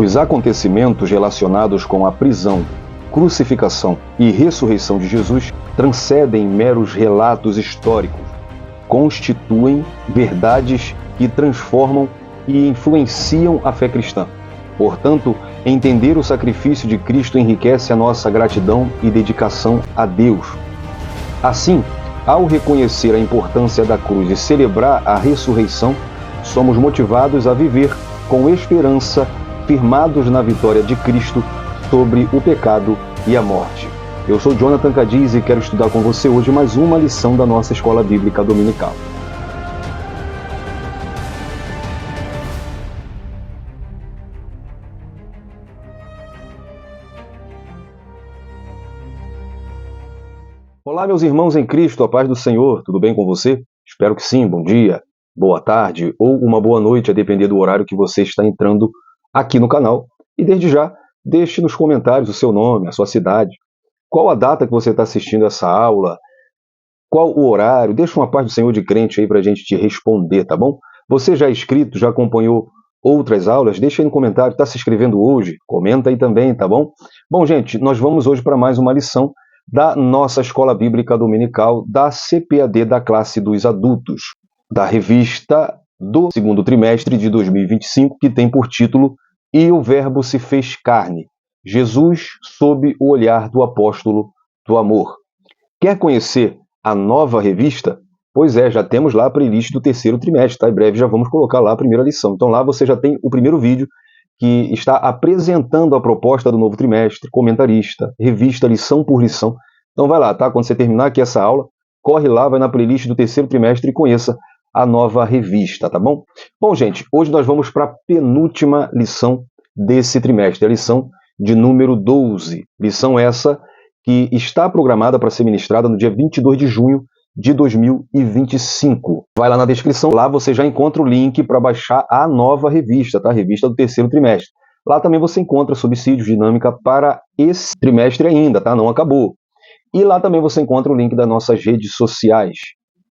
Os acontecimentos relacionados com a prisão, crucificação e ressurreição de Jesus transcendem meros relatos históricos, constituem verdades que transformam e influenciam a fé cristã. Portanto, entender o sacrifício de Cristo enriquece a nossa gratidão e dedicação a Deus. Assim, ao reconhecer a importância da cruz e celebrar a ressurreição, somos motivados a viver com esperança, firmados na vitória de Cristo sobre o pecado e a morte. Eu sou Jonathan Cadiz e quero estudar com você hoje mais uma lição da nossa Escola Bíblica Dominical. Olá, meus irmãos em Cristo, a paz do Senhor, tudo bem com você? Espero que sim, bom dia, boa tarde ou uma boa noite, a depender do horário que você está entrando aqui no canal. E desde já, deixe nos comentários o seu nome, a sua cidade, qual a data que você está assistindo essa aula, qual o horário, deixa uma paz do Senhor de crente aí para a gente te responder, tá bom? Você já é inscrito, já acompanhou outras aulas? Deixa aí no comentário, está se inscrevendo hoje? Comenta aí também, tá bom? Bom, gente, nós vamos hoje para mais uma lição da nossa Escola Bíblica Dominical da CPAD da classe dos adultos, da revista do segundo trimestre de 2025, que tem por título E o Verbo se fez carne, Jesus sob o olhar do apóstolo do amor. Quer conhecer a nova revista? Pois é, já temos lá a playlist do terceiro trimestre, tá? Em breve já vamos colocar lá a primeira lição. Então lá você já tem o primeiro vídeo que está apresentando a proposta do novo trimestre, comentarista, revista, lição por lição. Então vai lá, tá? Quando você terminar aqui essa aula, corre lá, vai na playlist do terceiro trimestre e conheça a nova revista, tá bom? Bom, gente, hoje nós vamos para a penúltima lição desse trimestre, a lição de número 12. Lição essa que está programada para ser ministrada no dia 22 de junho de 2025. Vai lá na descrição, lá você já encontra o link para baixar a nova revista, tá? Revista do terceiro trimestre. Lá também você encontra subsídios, dinâmica para esse trimestre ainda, tá? Não acabou. E lá também você encontra o link das nossas redes sociais.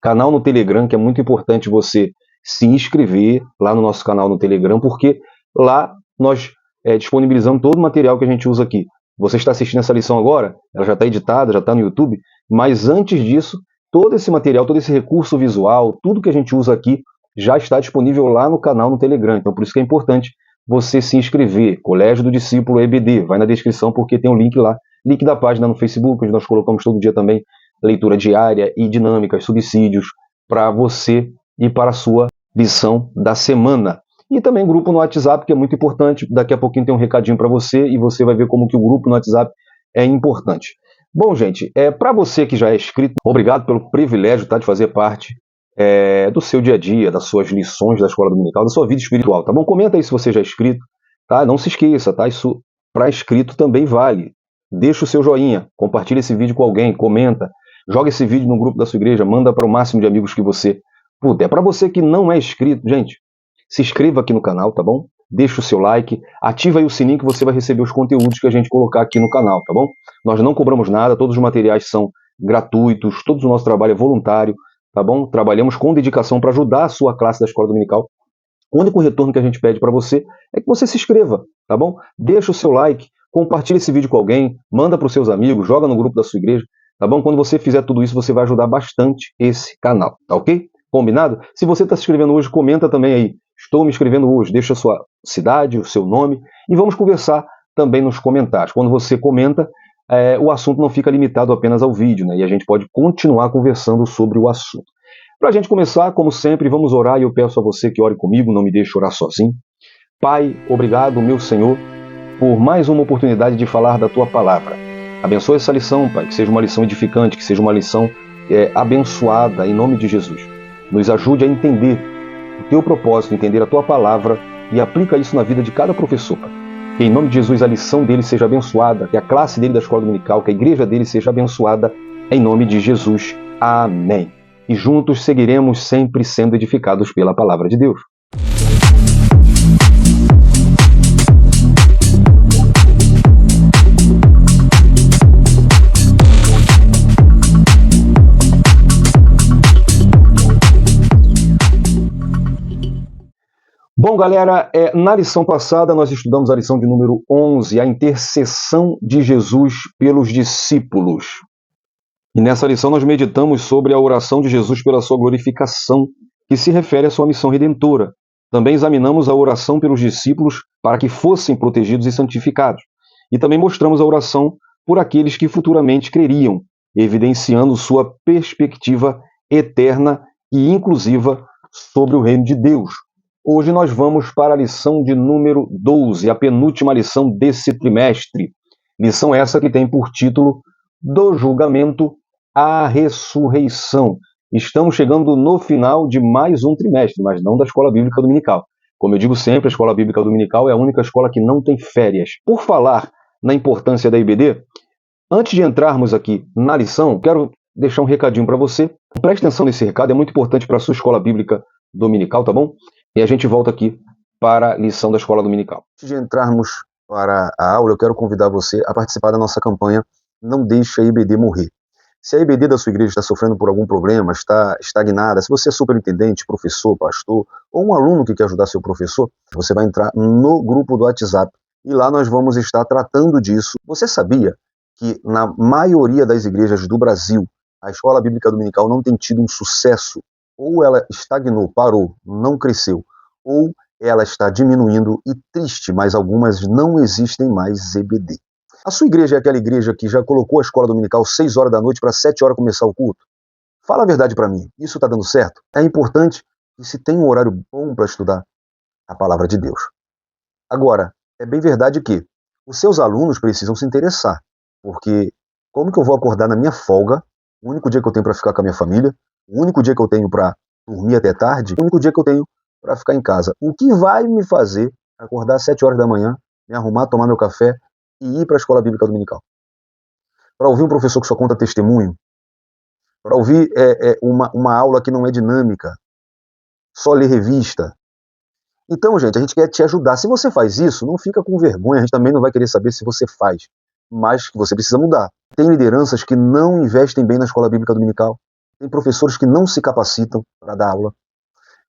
Canal no Telegram, que é muito importante você se inscrever lá no nosso canal no Telegram, porque lá nós disponibilizamos todo o material que a gente usa aqui. Você está assistindo essa lição agora, ela já está editada, já está no YouTube, mas antes disso, todo esse material, todo esse recurso visual, tudo que a gente usa aqui já está disponível lá no canal no Telegram. Então, por isso que é importante você se inscrever. Colégio do Discípulo EBD, vai na descrição porque tem um link lá. Link da página no Facebook, onde nós colocamos todo dia também leitura diária e dinâmicas, subsídios para você e para a sua lição da semana. E também grupo no WhatsApp, que é muito importante. Daqui a pouquinho tem um recadinho para você e você vai ver como que o grupo no WhatsApp é importante. Bom, gente, para você que já é inscrito, obrigado pelo privilégio, tá, de fazer parte do seu dia a dia, das suas lições da Escola Dominical, da sua vida espiritual, tá bom? Comenta aí se você já é inscrito, tá? Não se esqueça, tá? Isso para inscrito também vale. Deixa o seu joinha, compartilha esse vídeo com alguém, comenta, joga esse vídeo no grupo da sua igreja, manda para o máximo de amigos que você puder. Para você que não é inscrito, gente, se inscreva aqui no canal, tá bom? Deixa o seu like, ativa aí o sininho que você vai receber os conteúdos que a gente colocar aqui no canal, tá bom? Nós não cobramos nada, todos os materiais são gratuitos, todo o nosso trabalho é voluntário, tá bom? Trabalhamos com dedicação para ajudar a sua classe da Escola Dominical. O único retorno que a gente pede para você é que você se inscreva, tá bom? Deixa o seu like, compartilha esse vídeo com alguém, manda para os seus amigos, joga no grupo da sua igreja, tá bom? Quando você fizer tudo isso, você vai ajudar bastante esse canal, tá ok? Combinado? Se você está se inscrevendo hoje, comenta também aí. Estou me inscrevendo hoje, deixa a sua cidade, o seu nome e vamos conversar também nos comentários. Quando você comenta, o assunto não fica limitado apenas ao vídeo, né? E a gente pode continuar conversando sobre o assunto. Para a gente começar, como sempre, vamos orar e eu peço a você que ore comigo, não me deixe orar sozinho. Pai, obrigado, meu Senhor, por mais uma oportunidade de falar da Tua Palavra. Abençoe essa lição, Pai, que seja uma lição edificante, que seja uma lição abençoada, em nome de Jesus. Nos ajude a entender o Teu propósito, entender a Tua Palavra e aplica isso na vida de cada professor. Que em nome de Jesus a lição dele seja abençoada, que a classe dele da Escola Dominical, que a igreja dele seja abençoada, em nome de Jesus. Amém. E juntos seguiremos sempre sendo edificados pela Palavra de Deus. Bom, galera, na lição passada nós estudamos a lição de número 11, a intercessão de Jesus pelos discípulos. E nessa lição nós meditamos sobre a oração de Jesus pela sua glorificação, que se refere à sua missão redentora. Também examinamos a oração pelos discípulos para que fossem protegidos e santificados. E também mostramos a oração por aqueles que futuramente creriam, evidenciando sua perspectiva eterna e inclusiva sobre o reino de Deus. Hoje nós vamos para a lição de número 12, a penúltima lição desse trimestre. Lição essa que tem por título Do Julgamento à Ressurreição. Estamos chegando no final de mais um trimestre, mas não da Escola Bíblica Dominical. Como eu digo sempre, a Escola Bíblica Dominical é a única escola que não tem férias. Por falar na importância da IBD, antes de entrarmos aqui na lição, quero deixar um recadinho para você. Preste atenção nesse recado, é muito importante para a sua Escola Bíblica Dominical, tá bom? E a gente volta aqui para a lição da Escola Dominical. Antes de entrarmos para a aula, eu quero convidar você a participar da nossa campanha Não Deixe a IBD Morrer. Se a IBD da sua igreja está sofrendo por algum problema, está estagnada, se você é superintendente, professor, pastor, ou um aluno que quer ajudar seu professor, você vai entrar no grupo do WhatsApp e lá nós vamos estar tratando disso. Você sabia que na maioria das igrejas do Brasil, a Escola Bíblica Dominical não tem tido um sucesso? Ou ela estagnou, parou, não cresceu, ou ela está diminuindo e triste, mas algumas não existem mais EBD. A sua igreja é aquela igreja que já colocou a escola dominical 6 horas da noite para 7 horas começar o culto? Fala a verdade para mim, isso está dando certo? É importante que se tenha um horário bom para estudar a palavra de Deus. Agora, é bem verdade que os seus alunos precisam se interessar, porque como que eu vou acordar na minha folga, o único dia que eu tenho para ficar com a minha família, o único dia que eu tenho para dormir até tarde, o único dia que eu tenho para ficar em casa? O que vai me fazer acordar às 7 horas da manhã, me arrumar, tomar meu café e ir para a Escola Bíblica Dominical? Para ouvir um professor que só conta testemunho? Para ouvir uma aula que não é dinâmica? Só ler revista? Então, gente, a gente quer te ajudar. Se você faz isso, não fica com vergonha, a gente também não vai querer saber se você faz, mas que você precisa mudar. Tem lideranças que não investem bem na Escola Bíblica Dominical, tem professores que não se capacitam para dar aula,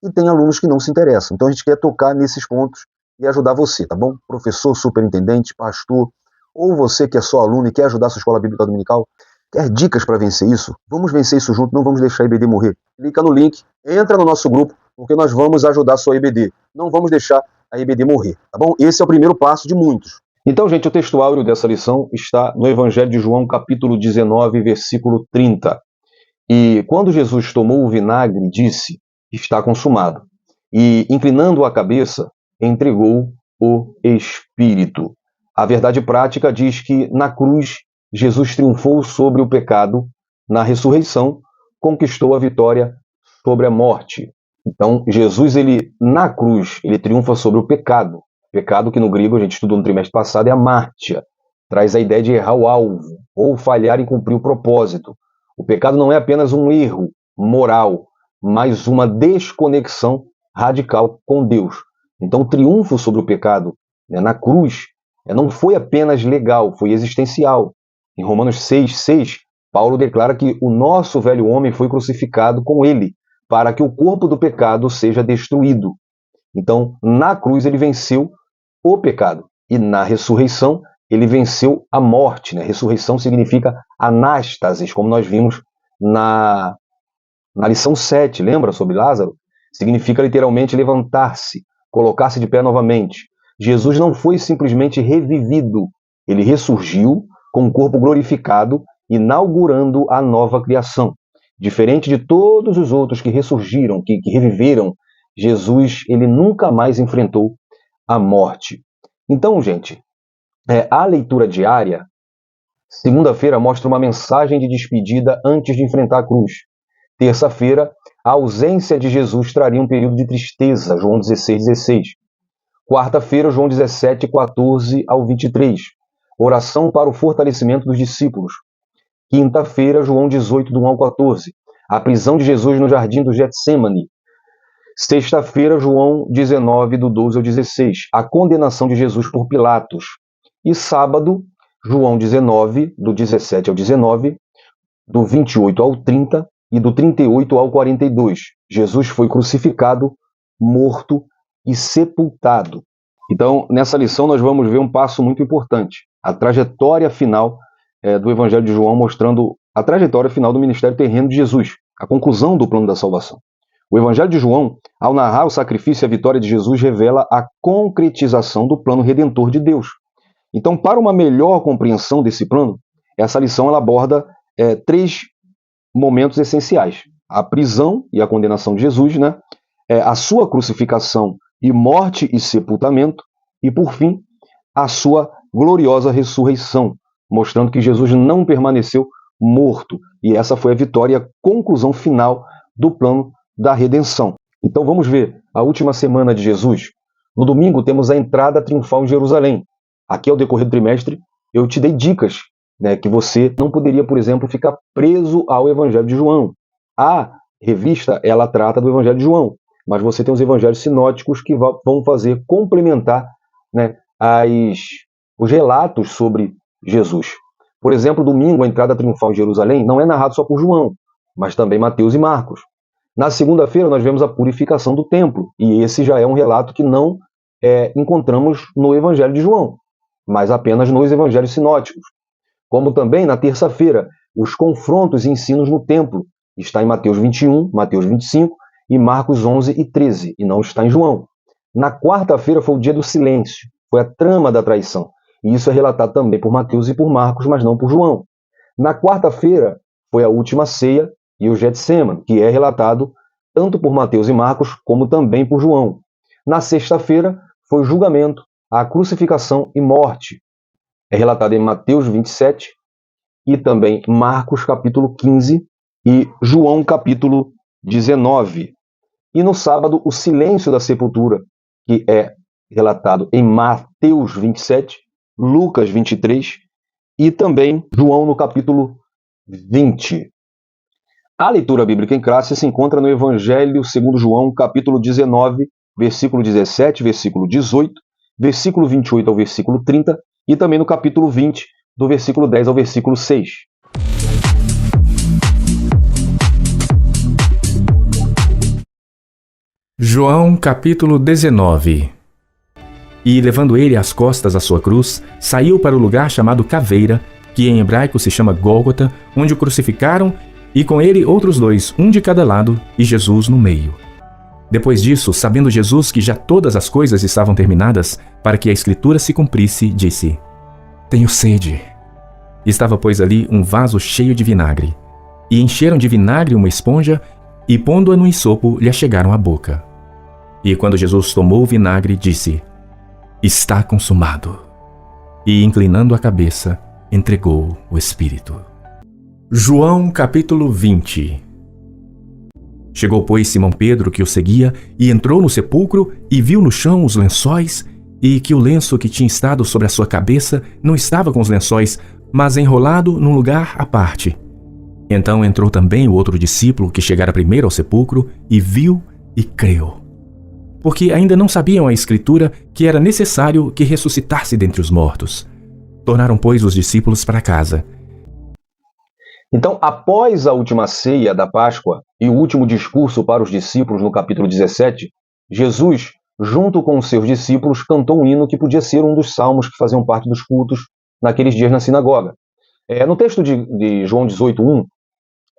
e tem alunos que não se interessam. Então a gente quer tocar nesses pontos e ajudar você, tá bom? Professor, superintendente, pastor, ou você que é só aluno e quer ajudar a sua Escola Bíblica Dominical, quer dicas para vencer isso? Vamos vencer isso junto, não vamos deixar a IBD morrer. Clica no link, entra no nosso grupo, porque nós vamos ajudar a sua IBD. Não vamos deixar a IBD morrer, tá bom? Esse é o primeiro passo de muitos. Então, gente, o texto áureo dessa lição está no Evangelho de João, capítulo 19, versículo 30. E quando Jesus tomou o vinagre, disse: está consumado. E, inclinando a cabeça, entregou o Espírito. A verdade prática diz que, na cruz, Jesus triunfou sobre o pecado, na ressurreição, conquistou a vitória sobre a morte. Então, Jesus, na cruz, ele triunfa sobre o pecado. Pecado que no grego, a gente estudou no trimestre passado, é amártia. Traz a ideia de errar o alvo, ou falhar em cumprir o propósito. O pecado não é apenas um erro moral, mas uma desconexão radical com Deus. Então, o triunfo sobre o pecado, na cruz, não foi apenas legal, foi existencial. Em Romanos 6:6, Paulo declara que o nosso velho homem foi crucificado com ele, para que o corpo do pecado seja destruído. Então, na cruz, ele venceu o pecado. E na ressurreição, ele venceu a morte. Né? Ressurreição significa anástasis, como nós vimos na lição 7, lembra sobre Lázaro? Significa literalmente levantar-se, colocar-se de pé novamente. Jesus não foi simplesmente revivido, ele ressurgiu com o corpo glorificado, inaugurando a nova criação. Diferente de todos os outros que ressurgiram, que reviveram, Jesus ele nunca mais enfrentou a morte. Então, gente, a leitura diária, segunda-feira, mostra uma mensagem de despedida antes de enfrentar a cruz. Terça-feira, a ausência de Jesus traria um período de tristeza, João 16:16. Quarta-feira, João 17:14 ao 23. Oração para o fortalecimento dos discípulos. Quinta-feira, João 18, do 1 ao 14. A prisão de Jesus no jardim do Getsêmani. Sexta-feira, João 19, do 12 ao 16. A condenação de Jesus por Pilatos. E sábado, João 19, do 17 ao 19, do 28 ao 30 e do 38 ao 42. Jesus foi crucificado, morto e sepultado. Então, nessa lição, nós vamos ver um passo muito importante, a trajetória final do Evangelho de João, mostrando a trajetória final do ministério terreno de Jesus, a conclusão do plano da salvação. O Evangelho de João, ao narrar o sacrifício e a vitória de Jesus, revela a concretização do plano redentor de Deus. Então, para uma melhor compreensão desse plano, essa lição ela aborda 3 momentos essenciais: a prisão e a condenação de Jesus, né? A sua crucificação e morte e sepultamento, e, por fim, a sua gloriosa ressurreição, mostrando que Jesus não permaneceu morto. E essa foi a vitória e a conclusão final do plano da redenção. Então vamos ver a última semana de Jesus. No domingo temos a entrada triunfal em Jerusalém. Aqui ao decorrer do trimestre eu te dei dicas, né, que você não poderia, por exemplo, ficar preso ao Evangelho de João. A revista ela trata do Evangelho de João, mas você tem os evangelhos sinóticos que vão fazer complementar, né, os relatos sobre Jesus. Por exemplo, domingo, a entrada triunfal em Jerusalém não é narrado só por João, mas também Mateus e Marcos. Na segunda-feira, nós vemos a purificação do templo, e esse já é um relato que não encontramos no Evangelho de João, mas apenas nos evangelhos sinóticos. Como também, na terça-feira, os confrontos e ensinos no templo, está em Mateus 21, Mateus 25 e Marcos 11 e 13, e não está em João. Na quarta-feira foi o dia do silêncio, foi a trama da traição, e isso é relatado também por Mateus e por Marcos, mas não por João. Na quarta-feira foi a última ceia e o Getsêmani, que é relatado tanto por Mateus e Marcos, como também por João. Na sexta-feira foi o julgamento, a crucificação e morte. É relatado em Mateus 27 e também Marcos capítulo 15 e João capítulo 19. E no sábado, o silêncio da sepultura, que é relatado em Mateus 27, Lucas 23 e também João no capítulo 20. A leitura bíblica em classe se encontra no Evangelho segundo João, capítulo 19, versículo 17, versículo 18, versículo 28 ao versículo 30 e também no capítulo 20, do versículo 10 ao versículo 6. João capítulo 19. E levando ele às costas a sua cruz, saiu para o lugar chamado Caveira, que em hebraico se chama Gólgota, onde o crucificaram, e com ele outros 2, um de cada lado, e Jesus no meio. Depois disso, sabendo Jesus que já todas as coisas estavam terminadas, para que a escritura se cumprisse, disse: Tenho sede. Estava, pois, ali um vaso cheio de vinagre. E encheram de vinagre uma esponja, e pondo-a no ensopo, lhe achegaram à boca. E quando Jesus tomou o vinagre, disse: Está consumado. E, inclinando a cabeça, entregou o Espírito. João capítulo 20. Chegou, pois, Simão Pedro, que o seguia, e entrou no sepulcro, e viu no chão os lençóis, e que o lenço que tinha estado sobre a sua cabeça não estava com os lençóis, mas enrolado num lugar à parte. Então entrou também o outro discípulo, que chegara primeiro ao sepulcro, e viu e creu. Porque ainda não sabiam a Escritura que era necessário que ressuscitasse dentre os mortos. Tornaram, pois, os discípulos para casa. Então, após a última ceia da Páscoa e o último discurso para os discípulos no capítulo 17, Jesus, junto com os seus discípulos, cantou um hino que podia ser um dos salmos que faziam parte dos cultos naqueles dias na sinagoga. No texto de João 18:1,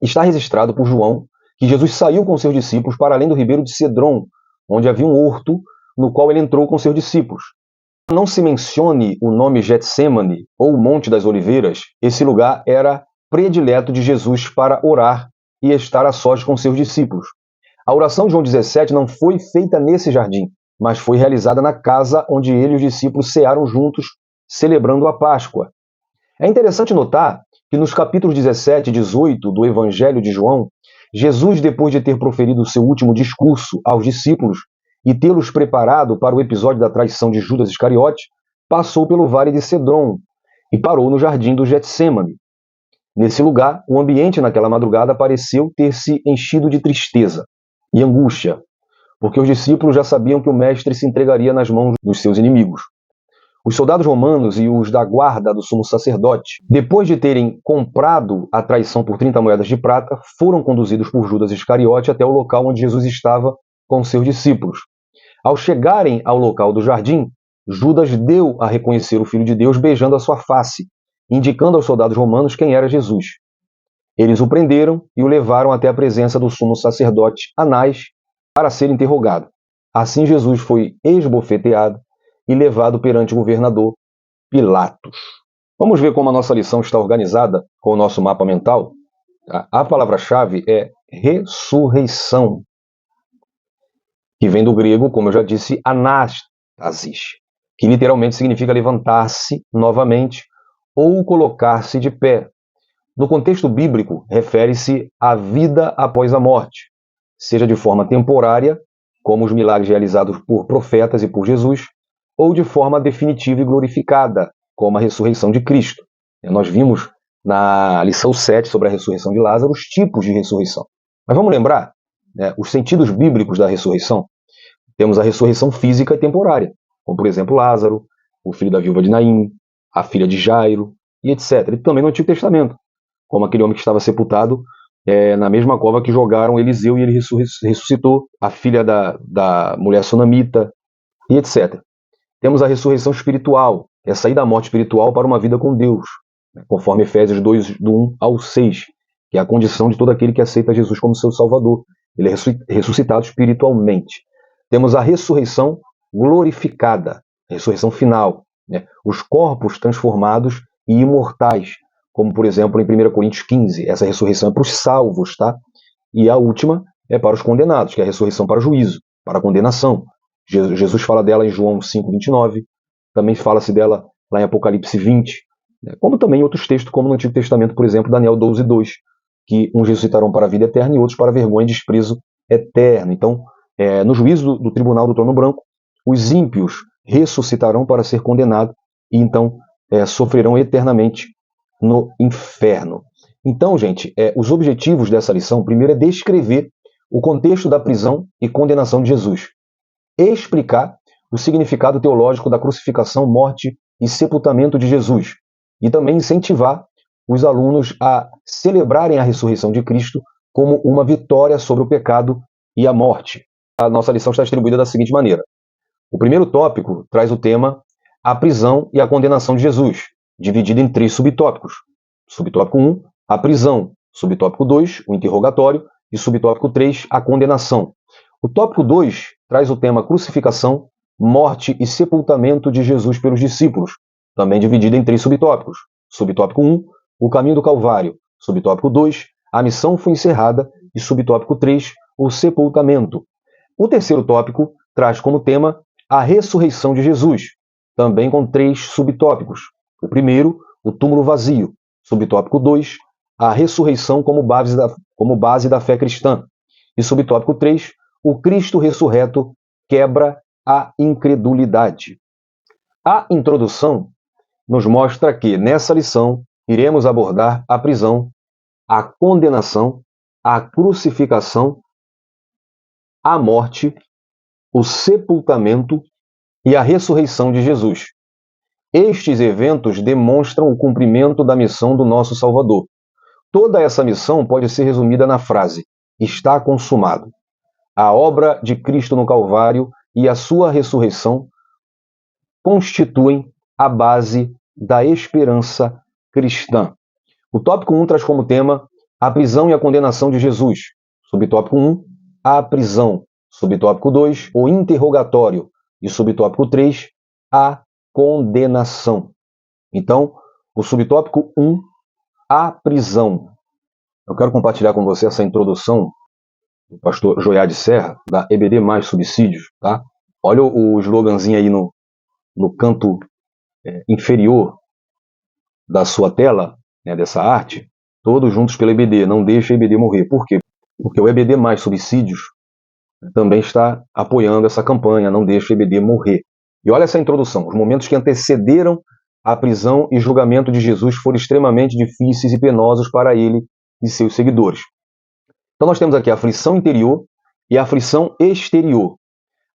está registrado por João que Jesus saiu com seus discípulos para além do ribeiro de Cedron, onde havia um horto no qual ele entrou com seus discípulos. Não se mencione o nome Getsêmani ou Monte das Oliveiras, esse lugar era predileto de Jesus para orar e estar a sós com seus discípulos. A oração de João 17 não foi feita nesse jardim, mas foi realizada na casa onde ele e os discípulos cearam juntos, celebrando a Páscoa. É interessante notar que nos capítulos 17 e 18 do Evangelho de João, Jesus, depois de ter proferido o seu último discurso aos discípulos e tê-los preparado para o episódio da traição de Judas Iscariote, passou pelo vale de Cedron e parou no jardim do Getsêmani. Nesse lugar, o ambiente naquela madrugada pareceu ter se enchido de tristeza e angústia, porque os discípulos já sabiam que o mestre se entregaria nas mãos dos seus inimigos. Os soldados romanos e os da guarda do sumo sacerdote, depois de terem comprado a traição por 30 moedas de prata, foram conduzidos por Judas Iscariote até o local onde Jesus estava com seus discípulos. Ao chegarem ao local do jardim, Judas deu a reconhecer o Filho de Deus beijando a sua face, indicando aos soldados romanos quem era Jesus. Eles o prenderam e o levaram até a presença do sumo sacerdote Anás para ser interrogado. Assim Jesus foi esbofeteado e levado perante o governador Pilatos. Vamos ver como a nossa lição está organizada com o nosso mapa mental? A palavra-chave é ressurreição, que vem do grego, como eu já disse, anástasis, que literalmente significa levantar-se novamente ou colocar-se de pé. No contexto bíblico, refere-se à vida após a morte, seja de forma temporária, como os milagres realizados por profetas e por Jesus, ou de forma definitiva e glorificada, como a ressurreição de Cristo. Nós vimos na lição 7 sobre a ressurreição de Lázaro os tipos de ressurreição. Mas vamos lembrar, os sentidos bíblicos da ressurreição. Temos a ressurreição física e temporária, como por exemplo Lázaro, o filho da viúva de Naim, a filha de Jairo, e etc. E também no Antigo Testamento, como aquele homem que estava sepultado na mesma cova que jogaram Eliseu e ele ressuscitou, a filha da mulher sunamita, e etc. Temos a ressurreição espiritual, é sair da morte espiritual para uma vida com Deus, conforme Efésios 2, do 1 ao 6, que é a condição de todo aquele que aceita Jesus como seu Salvador. Ele é ressuscitado espiritualmente. Temos a ressurreição glorificada, a ressurreição final, os corpos transformados e imortais, como por exemplo em 1 Coríntios 15, essa ressurreição é para os salvos, tá? E a última é para os condenados, que é a ressurreição para o juízo, para a condenação. Jesus fala dela em João 5:29, também fala-se dela lá em Apocalipse 20, como também em outros textos, como no Antigo Testamento, por exemplo, Daniel 12:2, que uns ressuscitarão para a vida eterna e outros para a vergonha e desprezo eterno. Então, no juízo do tribunal do trono branco, os ímpios ressuscitarão para ser condenados e então sofrerão eternamente no inferno. Então, gente, os objetivos dessa lição, primeiro é descrever o contexto da prisão e condenação de Jesus, explicar o significado teológico da crucificação, morte e sepultamento de Jesus, e também incentivar os alunos a celebrarem a ressurreição de Cristo como uma vitória sobre o pecado e a morte. A nossa lição está distribuída da seguinte maneira. O primeiro tópico traz o tema a prisão e a condenação de Jesus, dividido em 3 subtópicos. Subtópico 1, a prisão. Subtópico 2, o interrogatório. E subtópico 3, a condenação. O tópico 2 traz o tema crucificação, morte e sepultamento de Jesus pelos discípulos, também dividido em 3 subtópicos. Subtópico 1, o caminho do Calvário. Subtópico 2, a missão foi encerrada. E subtópico 3, o sepultamento. O terceiro tópico traz como tema a ressurreição de Jesus, também com 3 subtópicos. O primeiro, o túmulo vazio. Subtópico 2, a ressurreição como base da fé cristã. E subtópico 3, o Cristo ressurreto quebra a incredulidade. A introdução nos mostra que, nessa lição, iremos abordar a prisão, a condenação, a crucificação, a morte, o sepultamento e a ressurreição de Jesus. Estes eventos demonstram o cumprimento da missão do nosso Salvador. Toda essa missão pode ser resumida na frase: está consumado. A obra de Cristo no Calvário e a sua ressurreição constituem a base da esperança cristã. O tópico 1 traz como tema a prisão e a condenação de Jesus. Subtópico 1, a prisão. Subtópico 2, o interrogatório. E subtópico 3, a condenação. Então, o subtópico 1, a prisão. Eu quero compartilhar com você essa introdução do pastor Joiade Serra, da EBD Mais Subsídios. Tá? Olha o sloganzinho aí no canto inferior da sua tela, dessa arte. Todos juntos pela EBD, não deixe a EBD morrer. Por quê? Porque o EBD Mais Subsídios também está apoiando essa campanha, não deixe a EBD morrer. E olha essa introdução. Os momentos que antecederam a prisão e julgamento de Jesus foram extremamente difíceis e penosos para ele e seus seguidores. Então nós temos aqui a aflição interior e a aflição exterior.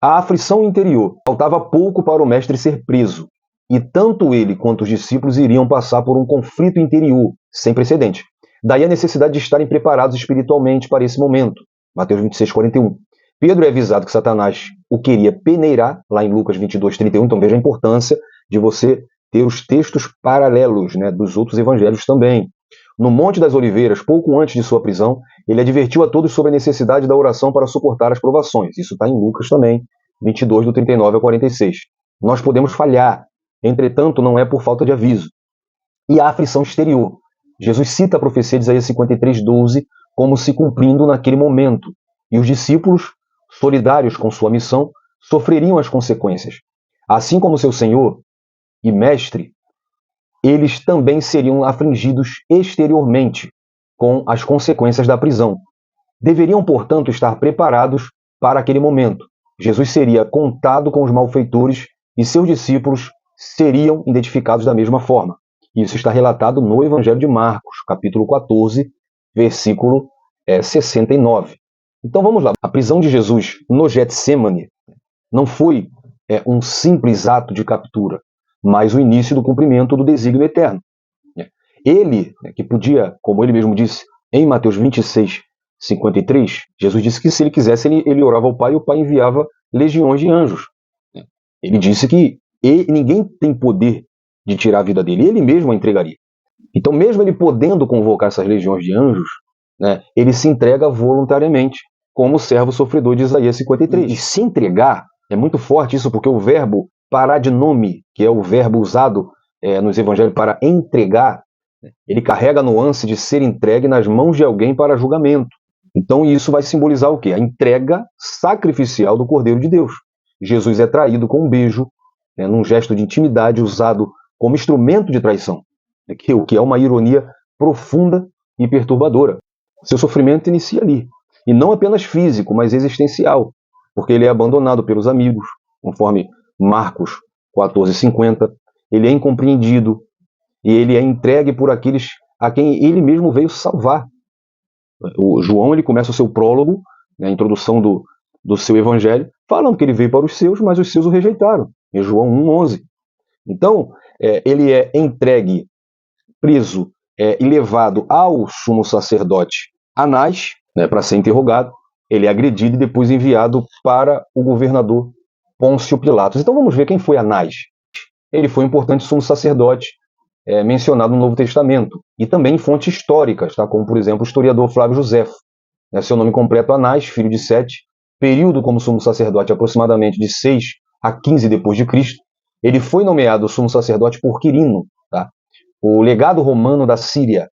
A aflição interior: faltava pouco para o mestre ser preso, e tanto ele quanto os discípulos iriam passar por um conflito interior sem precedente. Daí a necessidade de estarem preparados espiritualmente para esse momento. Mateus 26:41. Pedro é avisado que Satanás o queria peneirar, lá em Lucas 22:31. Então veja a importância de você ter os textos paralelos, né, dos outros evangelhos também. No Monte das Oliveiras, pouco antes de sua prisão, ele advertiu a todos sobre a necessidade da oração para suportar as provações. Isso está em Lucas também, 22, do 39 ao 46. Nós podemos falhar, entretanto, não é por falta de aviso. E a aflição exterior. Jesus cita a profecia de Isaías 53:12 como se cumprindo naquele momento. E os discípulos, solidários com sua missão, sofreriam as consequências. Assim como seu Senhor e Mestre, eles também seriam afligidos exteriormente com as consequências da prisão. Deveriam, portanto, estar preparados para aquele momento. Jesus seria contado com os malfeitores e seus discípulos seriam identificados da mesma forma. Isso está relatado no Evangelho de Marcos, capítulo 14, versículo 69. Então vamos lá. A prisão de Jesus no Getsêmani não foi um simples ato de captura, mas o início do cumprimento do desígnio eterno. Ele, que podia, como ele mesmo disse, em Mateus 26:53, Jesus disse que se ele quisesse, ele orava ao Pai e o Pai enviava legiões de anjos. Ele disse que ninguém tem poder de tirar a vida dele, ele mesmo a entregaria. Então, mesmo ele podendo convocar essas legiões de anjos, né, ele se entrega voluntariamente, como servo sofredor de Isaías 53. E se entregar, é muito forte isso, porque o verbo paradinome, que é o verbo usado nos evangelhos para entregar, ele carrega a nuance de ser entregue nas mãos de alguém para julgamento. Então isso vai simbolizar o quê? A entrega sacrificial do Cordeiro de Deus. Jesus é traído com um beijo, num gesto de intimidade usado como instrumento de traição, o que é uma ironia profunda e perturbadora. Seu sofrimento inicia ali, e não apenas físico, mas existencial, porque ele é abandonado pelos amigos, conforme Marcos 14:50, ele é incompreendido, e ele é entregue por aqueles a quem ele mesmo veio salvar. O João, ele começa o seu prólogo, a introdução do seu evangelho, falando que ele veio para os seus, mas os seus o rejeitaram, em João 1:11. Então, ele é entregue, preso e levado ao sumo sacerdote Anás, para ser interrogado. Ele é agredido e depois enviado para o governador Pôncio Pilatos. Então vamos ver quem foi Anás. Ele foi um importante sumo sacerdote mencionado no Novo Testamento, e também em fontes históricas, tá? Como, por exemplo, o historiador Flávio Josefo. Seu nome completo, Anás, filho de Sete, período como sumo sacerdote aproximadamente de 6 a 15 depois de Cristo. Ele foi nomeado sumo sacerdote por Quirino, tá? O legado romano da Síria.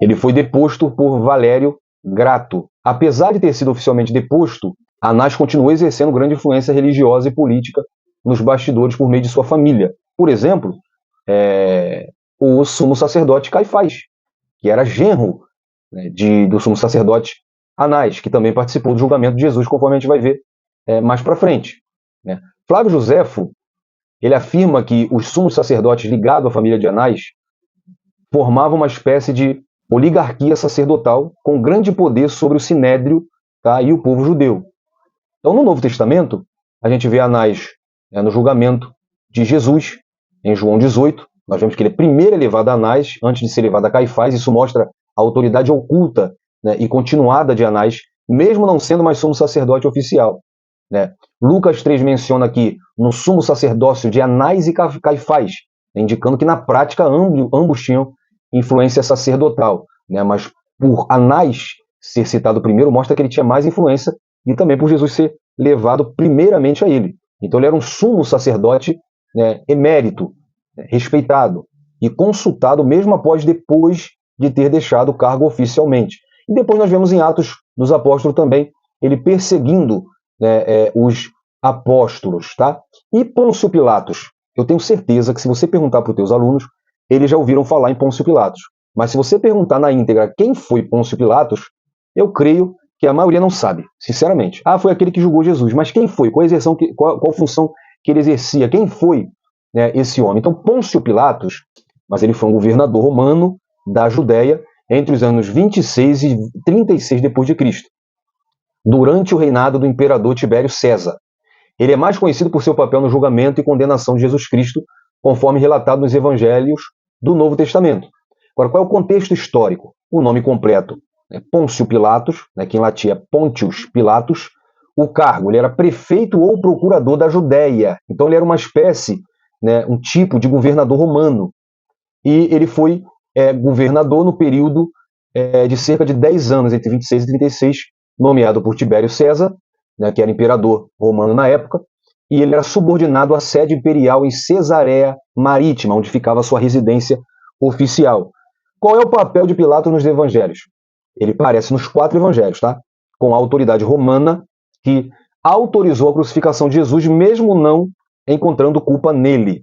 Ele foi deposto por Valério Grato. Apesar de ter sido oficialmente deposto, Anás continuou exercendo grande influência religiosa e política nos bastidores por meio de sua família. Por exemplo, o sumo sacerdote Caifás, que era genro do sumo sacerdote Anás, que também participou do julgamento de Jesus, conforme a gente vai ver mais para frente. Flávio Josefo, ele afirma que os sumos sacerdotes ligados à família de Anás formavam uma espécie de oligarquia sacerdotal com grande poder sobre o sinédrio, tá, e o povo judeu. Então, no Novo Testamento, a gente vê Anás no julgamento de Jesus, em João 18. Nós vemos que ele primeiro é levado a Anás, antes de ser levado a Caifás. Isso mostra a autoridade oculta, e continuada de Anás, mesmo não sendo mais sumo sacerdote oficial. Lucas 3 menciona aqui no sumo sacerdócio de Anás e Caifás, indicando que na prática ambos tinham influência sacerdotal. Mas por Anás ser citado primeiro, mostra que ele tinha mais influência, e também por Jesus ser levado primeiramente a ele. Então ele era um sumo sacerdote emérito, respeitado e consultado mesmo depois de ter deixado o cargo oficialmente. E depois nós vemos em Atos dos Apóstolos também ele perseguindo os apóstolos. Tá? E Pôncio Pilatos, eu tenho certeza que se você perguntar para os teus alunos, eles já ouviram falar em Pôncio Pilatos. Mas se você perguntar na íntegra quem foi Pôncio Pilatos, eu creio que a maioria não sabe, sinceramente. Foi aquele que julgou Jesus, mas quem foi? Qual função que ele exercia? Quem foi esse homem? Então, Pôncio Pilatos, mas ele foi um governador romano da Judéia entre os anos 26 e 36 depois de Cristo, durante o reinado do imperador Tibério César. Ele é mais conhecido por seu papel no julgamento e condenação de Jesus Cristo, conforme relatado nos evangelhos do Novo Testamento. Agora, qual é o contexto histórico? O nome completo é Pôncio Pilatos, que em latim é Pontius Pilatus. o cargo, ele era prefeito ou procurador da Judéia. Então ele era uma espécie, né, um tipo de governador romano. E ele foi governador no período de cerca de 10 anos, entre 26 e 36, nomeado por Tibério César, né, que era imperador romano na época, e ele era subordinado à sede imperial em Cesareia Marítima, onde ficava a sua residência oficial. Qual é o papel de Pilatos nos evangelhos? Ele aparece nos 4 evangelhos, tá? Com a autoridade romana que autorizou a crucificação de Jesus, mesmo não encontrando culpa nele.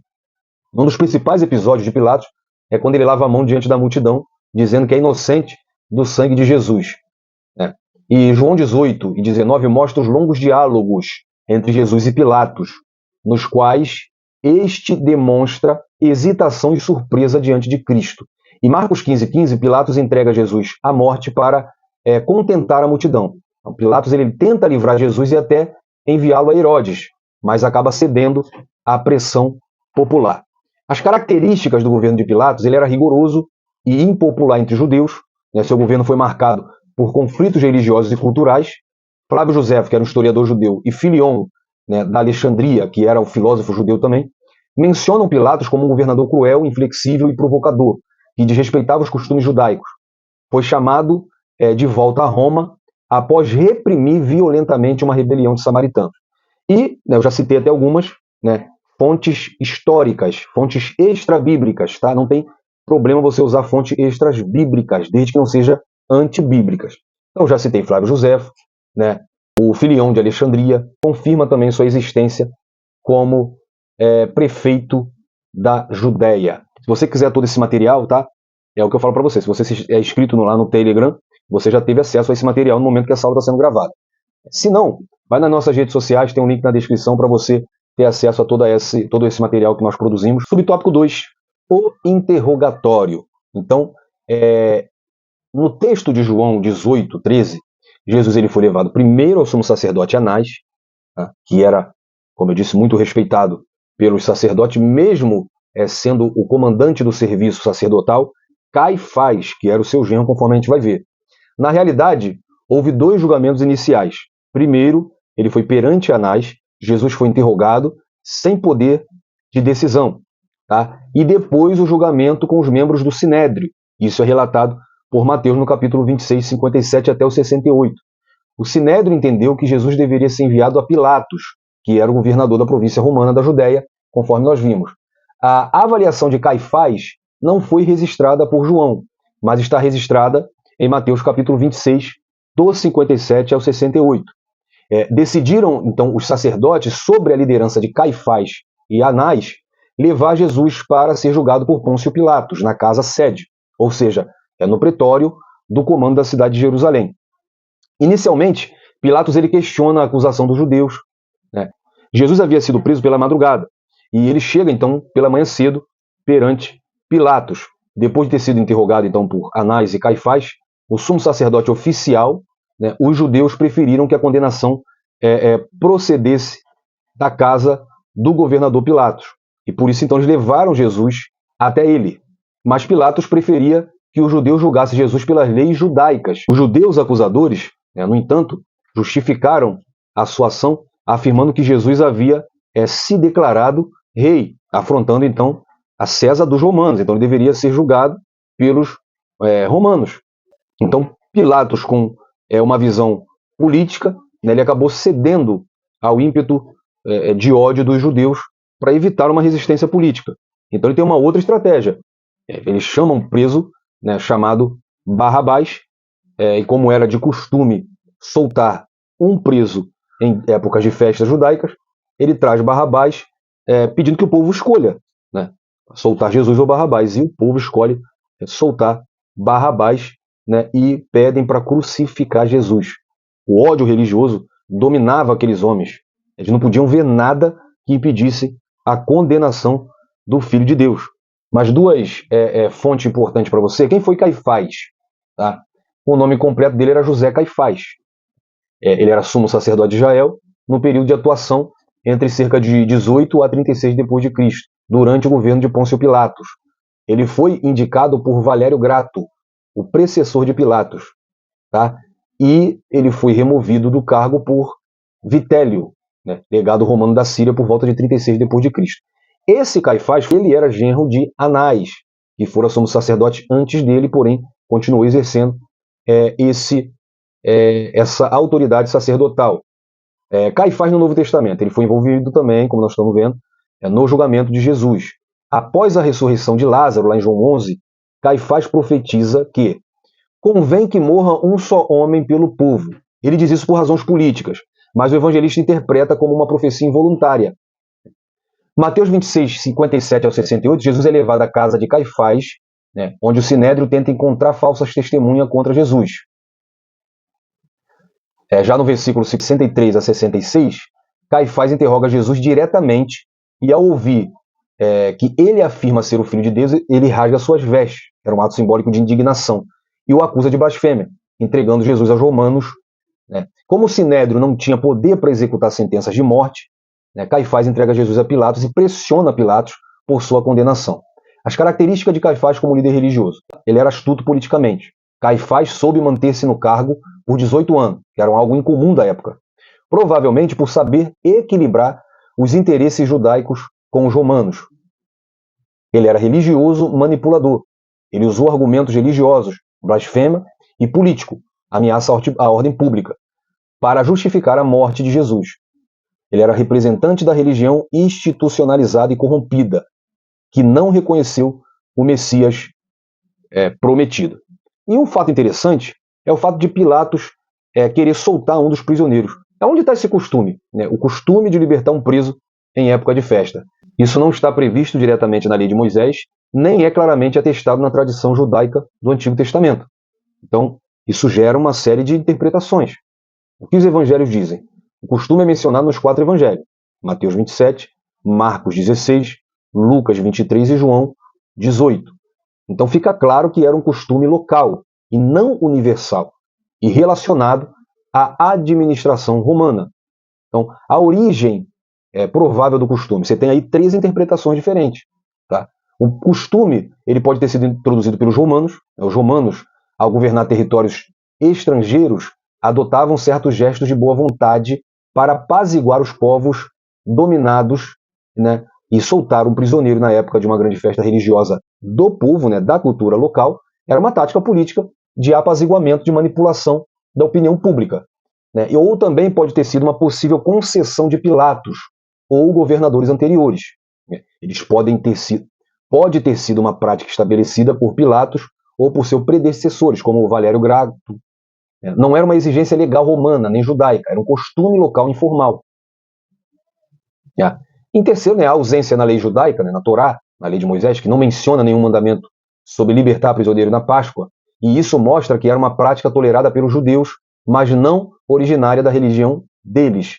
Um dos principais episódios de Pilatos é quando ele lava a mão diante da multidão, dizendo que é inocente do sangue de Jesus. Né? E João 18 e 19 mostram os longos diálogos entre Jesus e Pilatos, nos quais este demonstra hesitação e surpresa diante de Cristo. Em Marcos 15:15, Pilatos entrega Jesus à morte para contentar a multidão. Então, Pilatos ele tenta livrar Jesus e até enviá-lo a Herodes, mas acaba cedendo à pressão popular. As características do governo de Pilatos, ele era rigoroso e impopular entre os judeus. Né? Seu governo foi marcado por conflitos religiosos e culturais. Flávio Josefo, que era um historiador judeu, e Filion, né, da Alexandria, que era um filósofo judeu também, mencionam Pilatos como um governador cruel, inflexível e provocador, que desrespeitava os costumes judaicos. Foi chamado de volta a Roma após reprimir violentamente uma rebelião de samaritanos. E, né, eu já citei até algumas, né, fontes históricas, fontes extra-bíblicas, tá? Não tem problema você usar fontes extra-bíblicas, desde que não seja antibíblicas. Então, já citei Flávio Josefo, né? O Filion de Alexandria confirma também sua existência como prefeito da Judéia. Se você quiser todo esse material, tá? É o que eu falo para você. Se você é inscrito lá no Telegram, você já teve acesso a esse material no momento que essa aula está sendo gravada. Se não, vai nas nossas redes sociais, tem um link na descrição para você ter acesso a todo esse material que nós produzimos. Subtópico 2, o interrogatório. Então, no texto de João 18:13, Jesus ele foi levado primeiro ao sumo sacerdote Anás, tá? Que era, como eu disse, muito respeitado pelos sacerdotes, mesmo sendo o comandante do serviço sacerdotal, Caifás, que era o seu genro, conforme a gente vai ver. Na realidade, houve 2 julgamentos iniciais. Primeiro, ele foi perante Anás, Jesus foi interrogado, sem poder de decisão. Tá? E depois o julgamento com os membros do Sinédrio. Isso é relatado por Mateus no capítulo 26, 57 até o 68. O Sinédrio entendeu que Jesus deveria ser enviado a Pilatos, que era o governador da província romana da Judéia, conforme nós vimos. A avaliação de Caifás não foi registrada por João, mas está registrada em Mateus capítulo 26, do 57 ao 68. Decidiram, então, os sacerdotes, sobre a liderança de Caifás e Anás, levar Jesus para ser julgado por Pôncio Pilatos, na casa sede, ou seja, no pretório do comando da cidade de Jerusalém. Inicialmente, Pilatos ele questiona a acusação dos judeus. Né? Jesus havia sido preso pela madrugada, e ele chega, então, pela manhã cedo, perante Pilatos. Depois de ter sido interrogado, então, por Anás e Caifás, o sumo sacerdote oficial, né, os judeus preferiram que a condenação procedesse da casa do governador Pilatos. E por isso, então, eles levaram Jesus até ele. Mas Pilatos preferia que os judeus julgassem Jesus pelas leis judaicas. Os judeus acusadores, no entanto, justificaram a sua ação, afirmando que Jesus havia se declarado rei, afrontando, então, a César dos romanos. Então, ele deveria ser julgado pelos romanos. Então, Pilatos, com uma visão política, né, ele acabou cedendo ao ímpeto de ódio dos judeus para evitar uma resistência política. Então, ele tem uma outra estratégia. Eles chamam um preso, né, chamado Barrabás, e como era de costume soltar um preso em épocas de festas judaicas, ele traz Barrabás pedindo que o povo escolha, né, soltar Jesus ou Barrabás, e o povo escolhe soltar Barrabás, né, e pedem para crucificar Jesus. O ódio religioso dominava aqueles homens. Eles não podiam ver nada que impedisse a condenação do Filho de Deus. Mas 2 fontes importantes para você. Quem foi Caifás? Tá? O nome completo dele era José Caifás. Ele era sumo sacerdote de Israel no período de atuação entre cerca de 18 a 36 depois de Cristo, durante o governo de Pôncio Pilatos. Ele foi indicado por Valério Grato, o precessor de Pilatos, tá? E ele foi removido do cargo por Vitélio, né, legado romano da Síria por volta de 36 depois de Cristo. Esse Caifás, ele era genro de Anás, que fora sumo sacerdote antes dele, porém continuou exercendo essa autoridade sacerdotal. Caifás no Novo Testamento, ele foi envolvido também, como nós estamos vendo, no julgamento de Jesus. Após a ressurreição de Lázaro, lá em João 11, Caifás profetiza que convém que morra um só homem pelo povo. Ele diz isso por razões políticas, mas o evangelista interpreta como uma profecia involuntária. Mateus 26, 57 ao 68, Jesus é levado à casa de Caifás, né, onde o Sinédrio tenta encontrar falsas testemunhas contra Jesus. Já no versículo 63 a 66, Caifás interroga Jesus diretamente e, ao ouvir que ele afirma ser o Filho de Deus, ele rasga suas vestes. Era um ato simbólico de indignação. E o acusa de blasfêmia, entregando Jesus aos romanos. Né? Como o Sinédrio não tinha poder para executar sentenças de morte, né, Caifás entrega Jesus a Pilatos e pressiona Pilatos por sua condenação. As características de Caifás como líder religioso. Ele era astuto politicamente. Caifás soube manter-se no cargo por 18 anos, que era algo incomum da época. Provavelmente por saber equilibrar os interesses judaicos com os romanos. Ele era religioso manipulador. Ele usou argumentos religiosos, blasfêmia e político, ameaça à ordem pública, para justificar a morte de Jesus. Ele era representante da religião institucionalizada e corrompida, que não reconheceu o Messias prometido. E um fato interessante é o fato de Pilatos querer soltar um dos prisioneiros. Onde está esse costume? Né? O costume de libertar um preso em época de festa. Isso não está previsto diretamente na lei de Moisés, nem é claramente atestado na tradição judaica do Antigo Testamento. Então, isso gera uma série de interpretações. O que os evangelhos dizem? O costume é mencionado nos 4 evangelhos: Mateus 27, Marcos 16, Lucas 23 e João 18. Então fica claro que era um costume local e não universal, e relacionado à administração romana. Então, a origem provável do costume, você tem aí 3 interpretações diferentes. Tá? O costume ele pode ter sido introduzido pelos romanos. Os romanos, ao governar territórios estrangeiros, adotavam certos gestos de boa vontade para apaziguar os povos dominados, né, e soltar um prisioneiro na época de uma grande festa religiosa do povo, né, da cultura local, era uma tática política de apaziguamento, de manipulação da opinião pública. Né? Ou também pode ter sido uma possível concessão de Pilatos ou governadores anteriores. Eles pode ter sido uma prática estabelecida por Pilatos ou por seus predecessores, como Valério Grato. Não era uma exigência legal romana, nem judaica, era um costume local informal. Em terceiro, a ausência na lei judaica, na Torá, na lei de Moisés, que não menciona nenhum mandamento sobre libertar prisioneiro na Páscoa, e isso mostra que era uma prática tolerada pelos judeus, mas não originária da religião deles.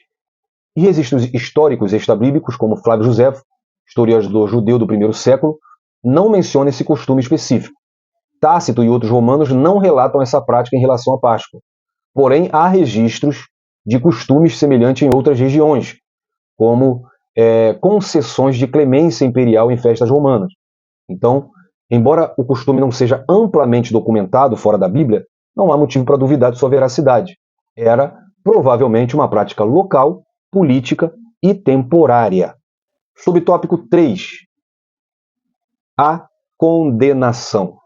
E registros históricos extrabíblicos, como Flávio Josefo, historiador judeu do I século, não menciona esse costume específico. Tácito e outros romanos não relatam essa prática em relação à Páscoa. Porém, há registros de costumes semelhantes em outras regiões, como concessões de clemência imperial em festas romanas. Então, embora o costume não seja amplamente documentado fora da Bíblia, não há motivo para duvidar de sua veracidade. Era provavelmente uma prática local, política e temporária. Subtópico 3. A condenação.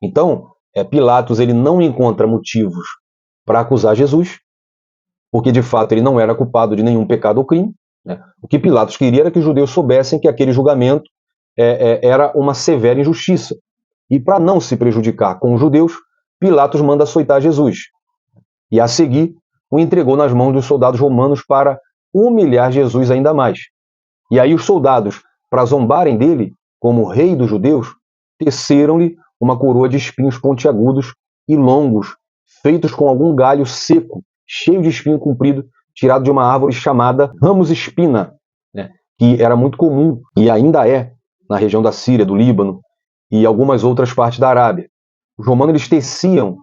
Então, Pilatos ele não encontra motivos para acusar Jesus, porque de fato ele não era culpado de nenhum pecado ou crime. Né? O que Pilatos queria era que os judeus soubessem que aquele julgamento era uma severa injustiça. E para não se prejudicar com os judeus, Pilatos manda açoitar Jesus. E a seguir, o entregou nas mãos dos soldados romanos para humilhar Jesus ainda mais. E aí os soldados, para zombarem dele, como rei dos judeus, teceram-lhe uma coroa de espinhos pontiagudos e longos, feitos com algum galho seco, cheio de espinho comprido, tirado de uma árvore chamada ramos espina, né, que era muito comum e ainda é na região da Síria, do Líbano e algumas outras partes da Arábia. Os romanos eles teciam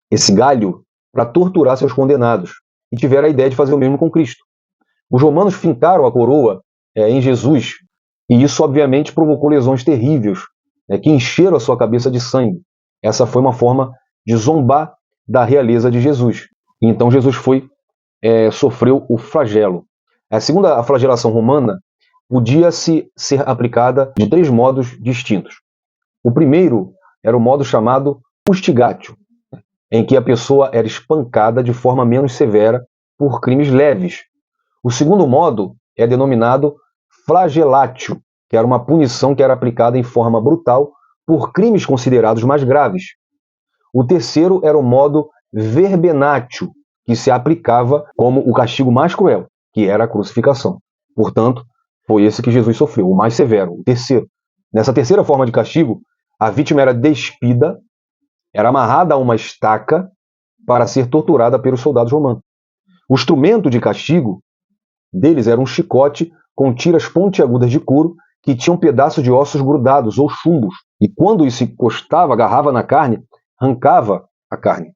esse galho para torturar seus condenados e tiveram a ideia de fazer o mesmo com Cristo. Os romanos fincaram a coroa em Jesus e isso obviamente provocou lesões terríveis, que encheram a sua cabeça de sangue. Essa foi uma forma de zombar da realeza de Jesus. Então Jesus sofreu o flagelo. A segunda, a flagelação romana, podia ser aplicada de 3 modos distintos. O primeiro era o modo chamado fustigatio, em que a pessoa era espancada de forma menos severa por crimes leves. O segundo modo é denominado flagelatio, que era uma punição que era aplicada em forma brutal por crimes considerados mais graves. O terceiro era o modo verbenatio, que se aplicava como o castigo mais cruel, que era a crucificação. Portanto, foi esse que Jesus sofreu, o mais severo, o terceiro. Nessa terceira forma de castigo, a vítima era despida, era amarrada a uma estaca para ser torturada pelos soldados romanos. O instrumento de castigo deles era um chicote com tiras pontiagudas de couro que tinham pedaços de ossos grudados ou chumbos. E quando isso encostava, agarrava na carne, arrancava a carne.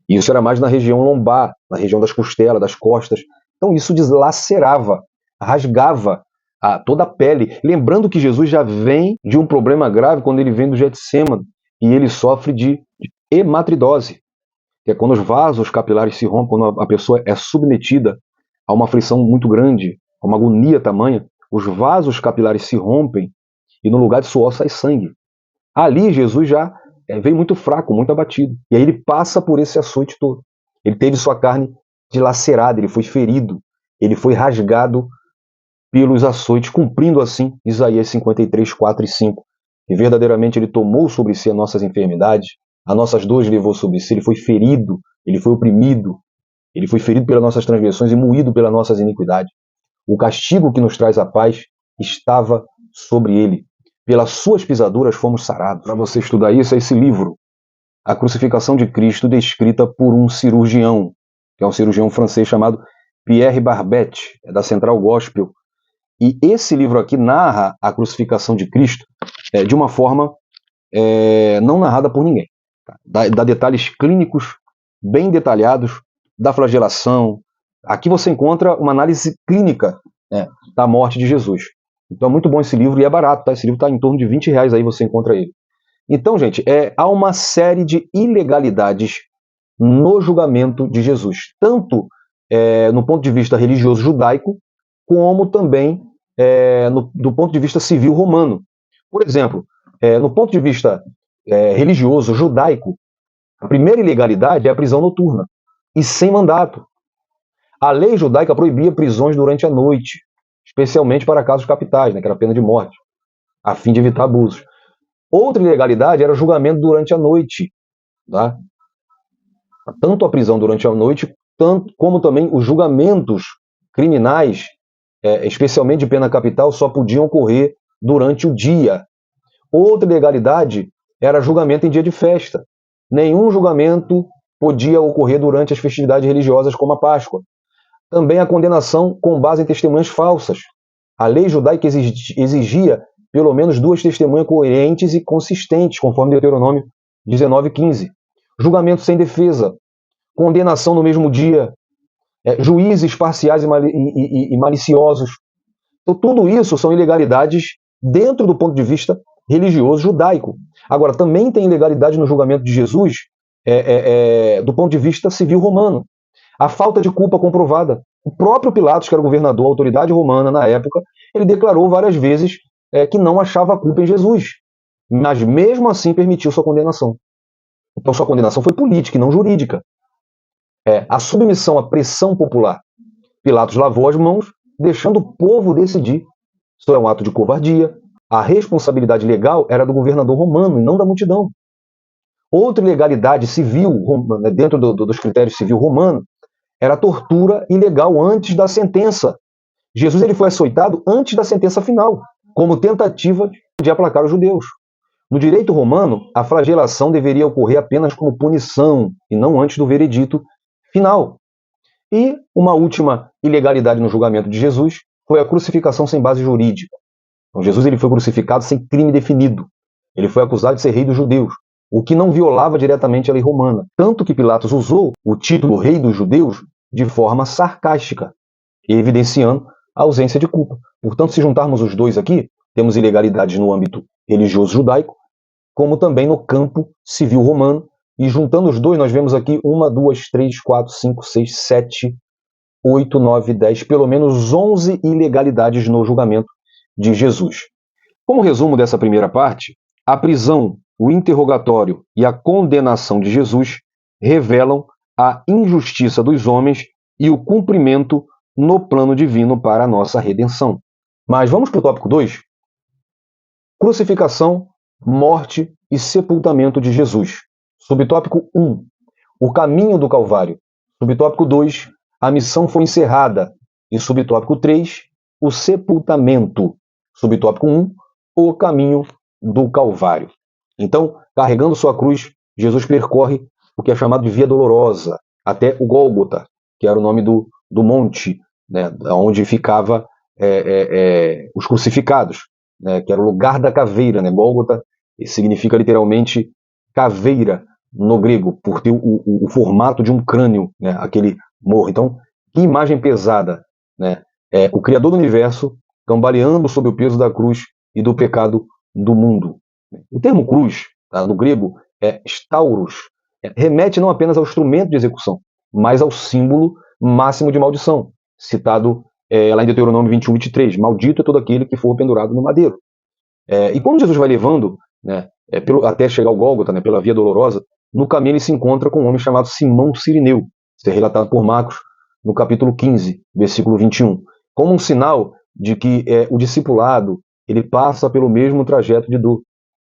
Isso era mais na região lombar, na região das costelas, das costas. Então isso deslacerava, rasgava toda a pele. Lembrando que Jesus já vem de um problema grave quando ele vem do Getsêmani e ele sofre de hematidose, que é quando os vasos capilares se rompem, quando a pessoa é submetida a uma aflição muito grande, a uma agonia tamanha, os vasos capilares se rompem e no lugar de suor sai sangue. Ali Jesus já veio muito fraco, muito abatido. E aí ele passa por esse açoite todo. Ele teve sua carne dilacerada, ele foi ferido, ele foi rasgado pelos açoites, cumprindo assim Isaías 53, 4 e 5. E verdadeiramente ele tomou sobre si as nossas enfermidades, as nossas dores levou sobre si, ele foi ferido, ele foi oprimido, ele foi ferido pelas nossas transgressões e moído pelas nossas iniquidades. O castigo que nos traz a paz estava sobre ele. Pelas suas pisaduras fomos sarados. Para você estudar isso, é esse livro, A Crucificação de Cristo, descrita por um cirurgião, que é um cirurgião francês chamado Pierre Barbet, da Central Gospel. E esse livro aqui narra a crucificação de Cristo de uma forma não narrada por ninguém. Dá detalhes clínicos bem detalhados da flagelação. Aqui você encontra uma análise clínica da morte de Jesus. Então é muito bom esse livro e é barato, tá? Esse livro está em torno de R$20 aí, você encontra ele. Então, gente, há uma série de ilegalidades no julgamento de Jesus, tanto no ponto de vista religioso judaico, como também do ponto de vista civil romano. Por exemplo, no ponto de vista religioso judaico, a primeira ilegalidade é a prisão noturna, e sem mandato. A lei judaica proibia prisões durante a noite, especialmente para casos capitais, que era a pena de morte, a fim de evitar abusos. Outra ilegalidade era o julgamento durante a noite. Tá? Tanto a prisão durante a noite, como também os julgamentos criminais, especialmente de pena capital, só podiam ocorrer durante o dia. Outra ilegalidade era julgamento em dia de festa. Nenhum julgamento podia ocorrer durante as festividades religiosas, como a Páscoa. Também a condenação com base em testemunhas falsas. A lei judaica exigia pelo menos 2 testemunhas coerentes e consistentes, conforme Deuteronômio 19:15. Julgamento sem defesa, condenação no mesmo dia, juízes parciais e maliciosos. Então, tudo isso são ilegalidades dentro do ponto de vista religioso judaico. Agora, também tem ilegalidade no julgamento de Jesus do ponto de vista civil romano. A falta de culpa comprovada. O próprio Pilatos, que era o governador, a autoridade romana na época, ele declarou várias vezes que não achava culpa em Jesus. Mas mesmo assim permitiu sua condenação. Então sua condenação foi política e não jurídica. A submissão à pressão popular. Pilatos lavou as mãos, deixando o povo decidir. Isso é um ato de covardia. A responsabilidade legal era do governador romano e não da multidão. Outra ilegalidade civil, dentro dos critérios civil romano, era a tortura ilegal antes da sentença. Jesus ele foi açoitado antes da sentença final, como tentativa de aplacar os judeus. No direito romano, a flagelação deveria ocorrer apenas como punição e não antes do veredito final. E uma última ilegalidade no julgamento de Jesus foi a crucificação sem base jurídica. Então, Jesus ele foi crucificado sem crime definido. Ele foi acusado de ser rei dos judeus, o que não violava diretamente a lei romana. Tanto que Pilatos usou o título rei dos judeus de forma sarcástica, evidenciando a ausência de culpa. Portanto, se juntarmos os dois aqui, temos ilegalidades no âmbito religioso judaico, como também no campo civil romano, E juntando os dois, nós vemos aqui 1, 2, 3, 4, 5, 6, 7, 8, 9, 10, pelo menos 11 ilegalidades no julgamento de Jesus. Como resumo dessa primeira parte, a prisão, o interrogatório e a condenação de Jesus revelam a injustiça dos homens e o cumprimento no plano divino para a nossa redenção. Mas vamos para o tópico 2. Crucificação, morte e sepultamento de Jesus. Subtópico 1. O caminho do Calvário. Subtópico 2. A missão foi encerrada. E subtópico 3. O sepultamento. Subtópico 1. O caminho do Calvário. Então, carregando sua cruz, Jesus percorre o que é chamado de Via Dolorosa, até o Gólgota, que era o nome do monte, né, onde ficava os crucificados, né, que era o lugar da caveira. Né? Gólgota significa literalmente caveira no grego, por ter o formato de um crânio, né, aquele morro. Então, que imagem pesada, né? O Criador do Universo cambaleando sob o peso da cruz e do pecado do mundo. O termo cruz, tá, no grego, é stauros, remete não apenas ao instrumento de execução, mas ao símbolo máximo de maldição, citado lá em Deuteronômio 21, 23, maldito é todo aquele que for pendurado no madeiro. E quando Jesus vai levando, né, até chegar ao Gólgota, né, pela Via Dolorosa, no caminho ele se encontra com um homem chamado Simão Cirineu, isso é relatado por Marcos no capítulo 15, versículo 21, como um sinal de que o discipulado ele passa pelo mesmo trajeto de dor.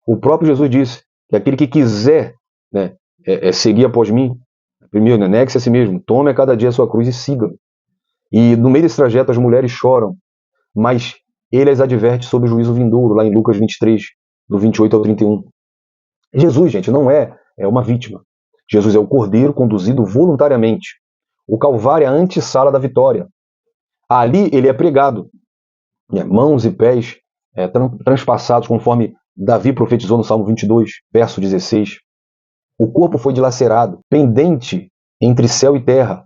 O próprio Jesus disse que aquele que quiser, né, seguir após mim, primeiro, né, negue-se a si mesmo, tome a cada dia a sua cruz e siga-me. E no meio desse trajeto as mulheres choram, mas ele as adverte sobre o juízo vindouro, lá em Lucas 23, do 28 ao 31. Jesus, gente, não é uma vítima. Jesus é o Cordeiro conduzido voluntariamente. O Calvário é a antessala da vitória. Ali ele é pregado, mãos e pés transpassados, conforme Davi profetizou no Salmo 22, verso 16. O corpo foi dilacerado, pendente entre céu e terra.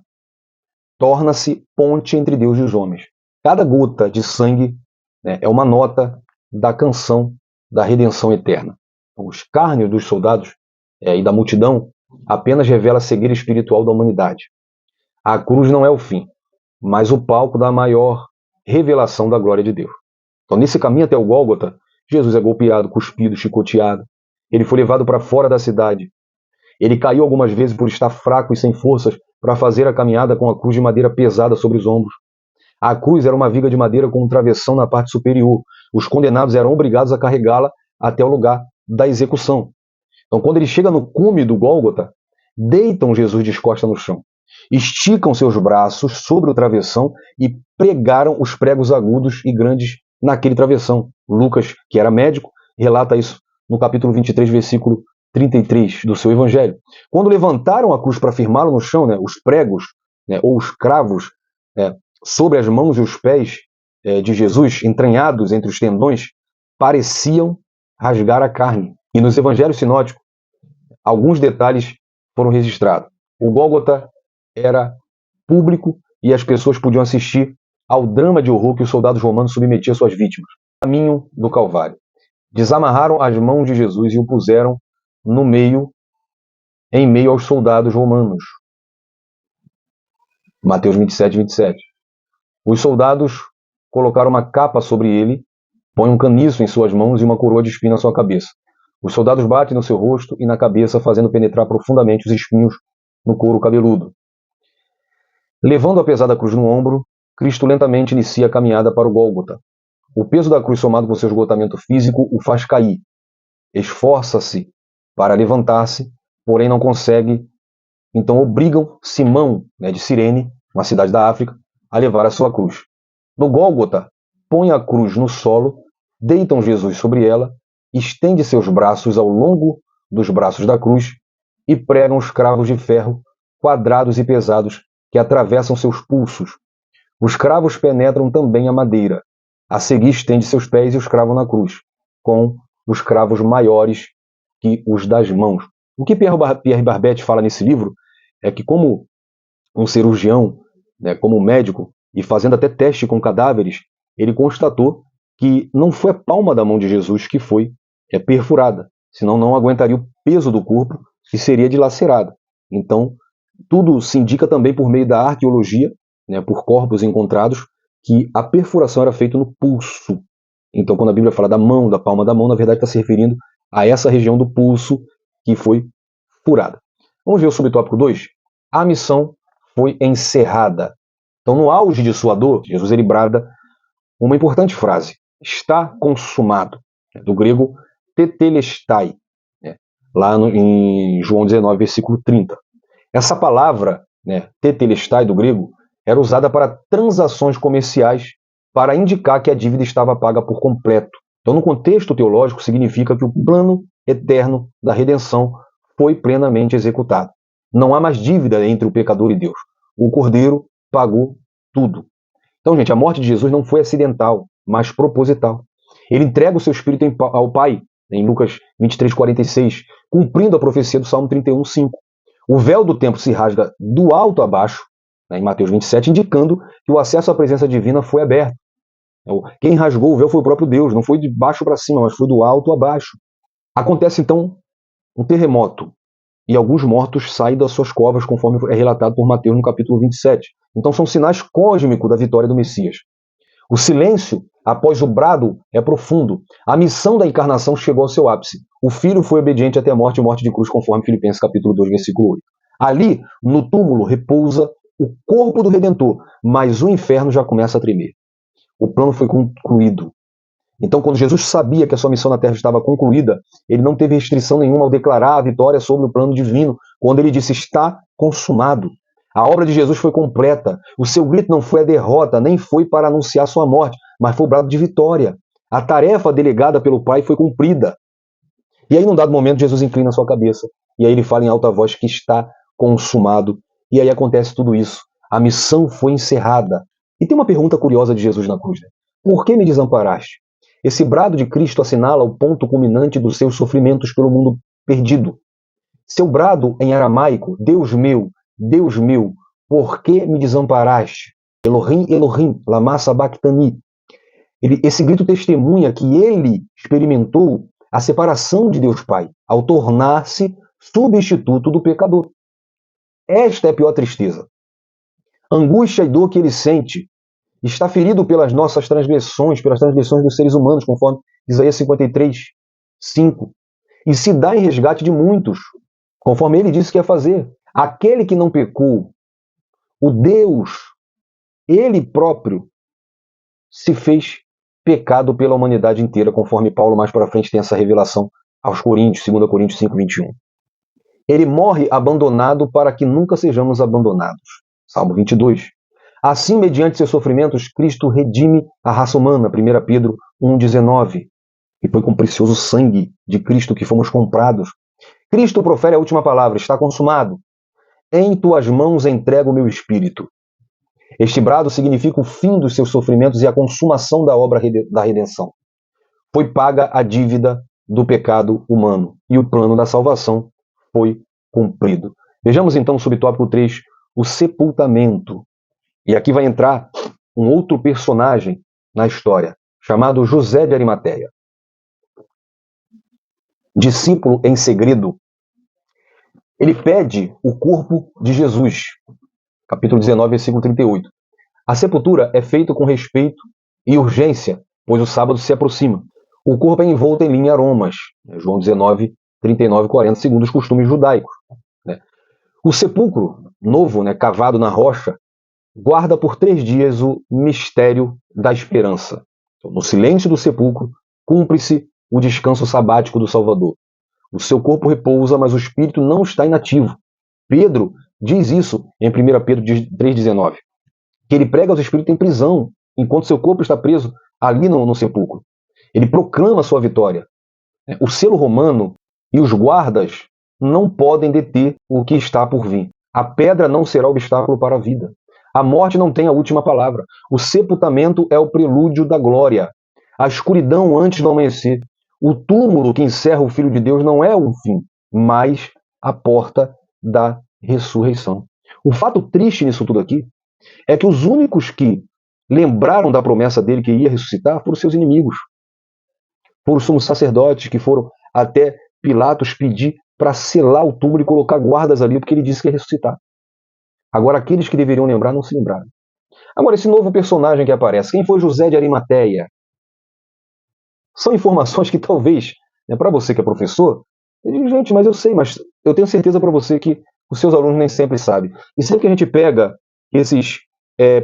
Torna-se ponte entre Deus e os homens. Cada gota de sangue é uma nota da canção da redenção eterna. O escárnio dos soldados e da multidão apenas revela a cegueira espiritual da humanidade. A cruz não é o fim, mas o palco da maior revelação da glória de Deus. Então, nesse caminho até o Gólgota, Jesus é golpeado, cuspido, chicoteado. Ele foi levado para fora da cidade. Ele caiu algumas vezes por estar fraco e sem forças para fazer a caminhada com a cruz de madeira pesada sobre os ombros. A cruz era uma viga de madeira com um travessão na parte superior. Os condenados eram obrigados a carregá-la até o lugar da execução. Então, quando ele chega no cume do Gólgota, deitam Jesus de costas no chão, esticam seus braços sobre o travessão e pregaram os pregos agudos e grandes naquele travessão. Lucas, que era médico, relata isso no capítulo 23, versículo 33 do seu evangelho. Quando levantaram a cruz para firmá-lo no chão, os pregos, ou os cravos, sobre as mãos e os pés de Jesus, entranhados entre os tendões, pareciam rasgar a carne. E nos evangelhos sinóticos, alguns detalhes foram registrados. O Gólgota era público e as pessoas podiam assistir ao drama de horror que os soldados romanos submetiam suas vítimas. Caminho do Calvário. Desamarraram as mãos de Jesus e o puseram em meio aos soldados romanos. Mateus 27, 27. Os soldados colocaram uma capa sobre ele, põem um caniço em suas mãos e uma coroa de espinho na sua cabeça. Os soldados batem no seu rosto e na cabeça, fazendo penetrar profundamente os espinhos no couro cabeludo. Levando a pesada cruz no ombro, Cristo lentamente inicia a caminhada para o Gólgota. O peso da cruz, somado com seu esgotamento físico, o faz cair. Esforça-se para levantar-se, porém não consegue. Então obrigam Simão, de Cirene, uma cidade da África, a levar a sua cruz. No Gólgota, põe a cruz no solo, deitam Jesus sobre ela, estende seus braços ao longo dos braços da cruz e pregam os cravos de ferro quadrados e pesados que atravessam seus pulsos. Os cravos penetram também a madeira. A seguir estende seus pés e os cravam na cruz, com os cravos maiores que os das mãos. O que Pierre Barbet fala nesse livro é que, como um cirurgião, como médico, e fazendo até teste com cadáveres, ele constatou que não foi a palma da mão de Jesus que foi perfurada, senão não aguentaria o peso do corpo e seria dilacerada. Então, tudo se indica também por meio da arqueologia, né, por corpos encontrados, que a perfuração era feita no pulso. Então, quando a Bíblia fala da mão, da palma da mão, na verdade está se referindo a essa região do pulso que foi furada. Vamos ver o subtópico 2? A missão foi encerrada. Então, no auge de sua dor, Jesus ele brada uma importante frase: está consumado. Do grego tetelestai, né, lá em João 19, versículo 30. Essa palavra, né, tetelestai do grego, era usada para transações comerciais para indicar que a dívida estava paga por completo. Então, no contexto teológico, significa que o plano eterno da redenção foi plenamente executado. Não há mais dívida entre o pecador e Deus. O Cordeiro pagou tudo. Então, gente, a morte de Jesus não foi acidental, mas proposital. Ele entrega o seu espírito ao Pai, em Lucas 23, 46, cumprindo a profecia do Salmo 31, 5. O véu do templo se rasga do alto a baixo, né, em Mateus 27, indicando que o acesso à presença divina foi aberto. Quem rasgou o véu foi o próprio Deus, não foi de baixo para cima, mas foi do alto a baixo. Acontece então um terremoto, e alguns mortos saem das suas covas, conforme é relatado por Mateus no capítulo 27. Então são sinais cósmicos da vitória do Messias. O silêncio após o brado é profundo. A missão da encarnação chegou ao seu ápice. O Filho foi obediente até a morte e morte de cruz, conforme Filipenses capítulo 2, versículo 8. Ali, no túmulo, repousa o corpo do Redentor, mas o inferno já começa a tremer. O plano foi concluído. Então, quando Jesus sabia que a sua missão na Terra estava concluída, ele não teve restrição nenhuma ao declarar a vitória sobre o plano divino, quando ele disse: está consumado. A obra de Jesus foi completa. O seu grito não foi a derrota, nem foi para anunciar sua morte, mas foi o brado de vitória. A tarefa delegada pelo Pai foi cumprida. E aí, num dado momento, Jesus inclina a sua cabeça. E aí ele fala em alta voz que está consumado. E aí acontece tudo isso. A missão foi encerrada. E tem uma pergunta curiosa de Jesus na cruz, né? Por que me desamparaste? Esse brado de Cristo assinala o ponto culminante dos seus sofrimentos pelo mundo perdido. Seu brado em aramaico: Deus meu, por que me desamparaste? Elohim, Elohim, lama sabachthani. Esse grito testemunha que ele experimentou a separação de Deus Pai, ao tornar-se substituto do pecador. Esta é a pior tristeza. Angústia e dor que ele sente. Está ferido pelas nossas transgressões, pelas transgressões dos seres humanos, conforme Isaías 53, 5. E se dá em resgate de muitos, conforme ele disse que ia fazer. Aquele que não pecou, o Deus, ele próprio, se fez pecado pela humanidade inteira, conforme Paulo mais para frente tem essa revelação aos Coríntios, 2 Coríntios 5, 21. Ele morre abandonado para que nunca sejamos abandonados. Salmo 22. Assim, mediante seus sofrimentos, Cristo redime a raça humana, 1 Pedro 1,19. E foi com o precioso sangue de Cristo que fomos comprados. Cristo profere a última palavra: está consumado. Em tuas mãos entrego o meu espírito. Este brado significa o fim dos seus sofrimentos e a consumação da obra da redenção. Foi paga a dívida do pecado humano e o plano da salvação foi cumprido. Vejamos então o subtópico 3, o sepultamento. E aqui vai entrar um outro personagem na história, chamado José de Arimateia. Discípulo em segredo. Ele pede o corpo de Jesus. Capítulo 19, versículo 38. A sepultura é feita com respeito e urgência, pois o sábado se aproxima. O corpo é envolto em linho e aromas. João 19, 39 e 40, segundo os costumes judaicos. O sepulcro novo, cavado na rocha, guarda por 3 dias o mistério da esperança. Então, no silêncio do sepulcro, cumpre-se o descanso sabático do Salvador. O seu corpo repousa, mas o espírito não está inativo. Pedro diz isso em 1 Pedro 3,19, que ele prega aos espíritos em prisão, enquanto seu corpo está preso ali no sepulcro. Ele proclama a sua vitória. O selo romano e os guardas não podem deter o que está por vir. A pedra não será obstáculo para a vida. A morte não tem a última palavra. O sepultamento é o prelúdio da glória. A escuridão antes do amanhecer. O túmulo que encerra o Filho de Deus não é o fim, mas a porta da ressurreição. O fato triste nisso tudo aqui é que os únicos que lembraram da promessa dele que ia ressuscitar foram seus inimigos. Foram os sumos sacerdotes que foram até Pilatos pedir para selar o túmulo e colocar guardas ali, porque ele disse que ia ressuscitar. Agora, aqueles que deveriam lembrar não se lembraram. Agora, esse novo personagem que aparece, quem foi José de Arimateia? São informações que talvez, né, para você que é professor, eu digo, gente, mas eu sei, mas eu tenho certeza para você que os seus alunos nem sempre sabem. E sempre que a gente pega esses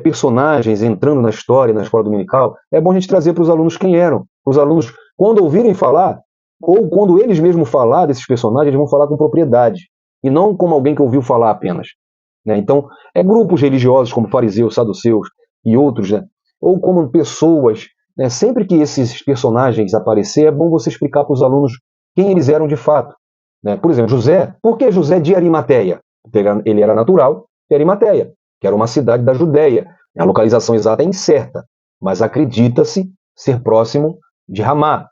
personagens entrando na história, na escola dominical, é bom a gente trazer para os alunos quem eram. Os alunos, quando ouvirem falar, ou quando eles mesmos falar desses personagens, eles vão falar com propriedade, e não como alguém que ouviu falar apenas. Né? Então, grupos religiosos como fariseus, saduceus e outros, né? Ou como pessoas, né? Sempre que esses personagens aparecer, é bom você explicar para os alunos quem eles eram de fato. Né? Por exemplo, José, por que José de Arimateia? Ele era natural de Arimateia, que era uma cidade da Judéia. A localização exata é incerta, mas acredita-se ser próximo de Ramá.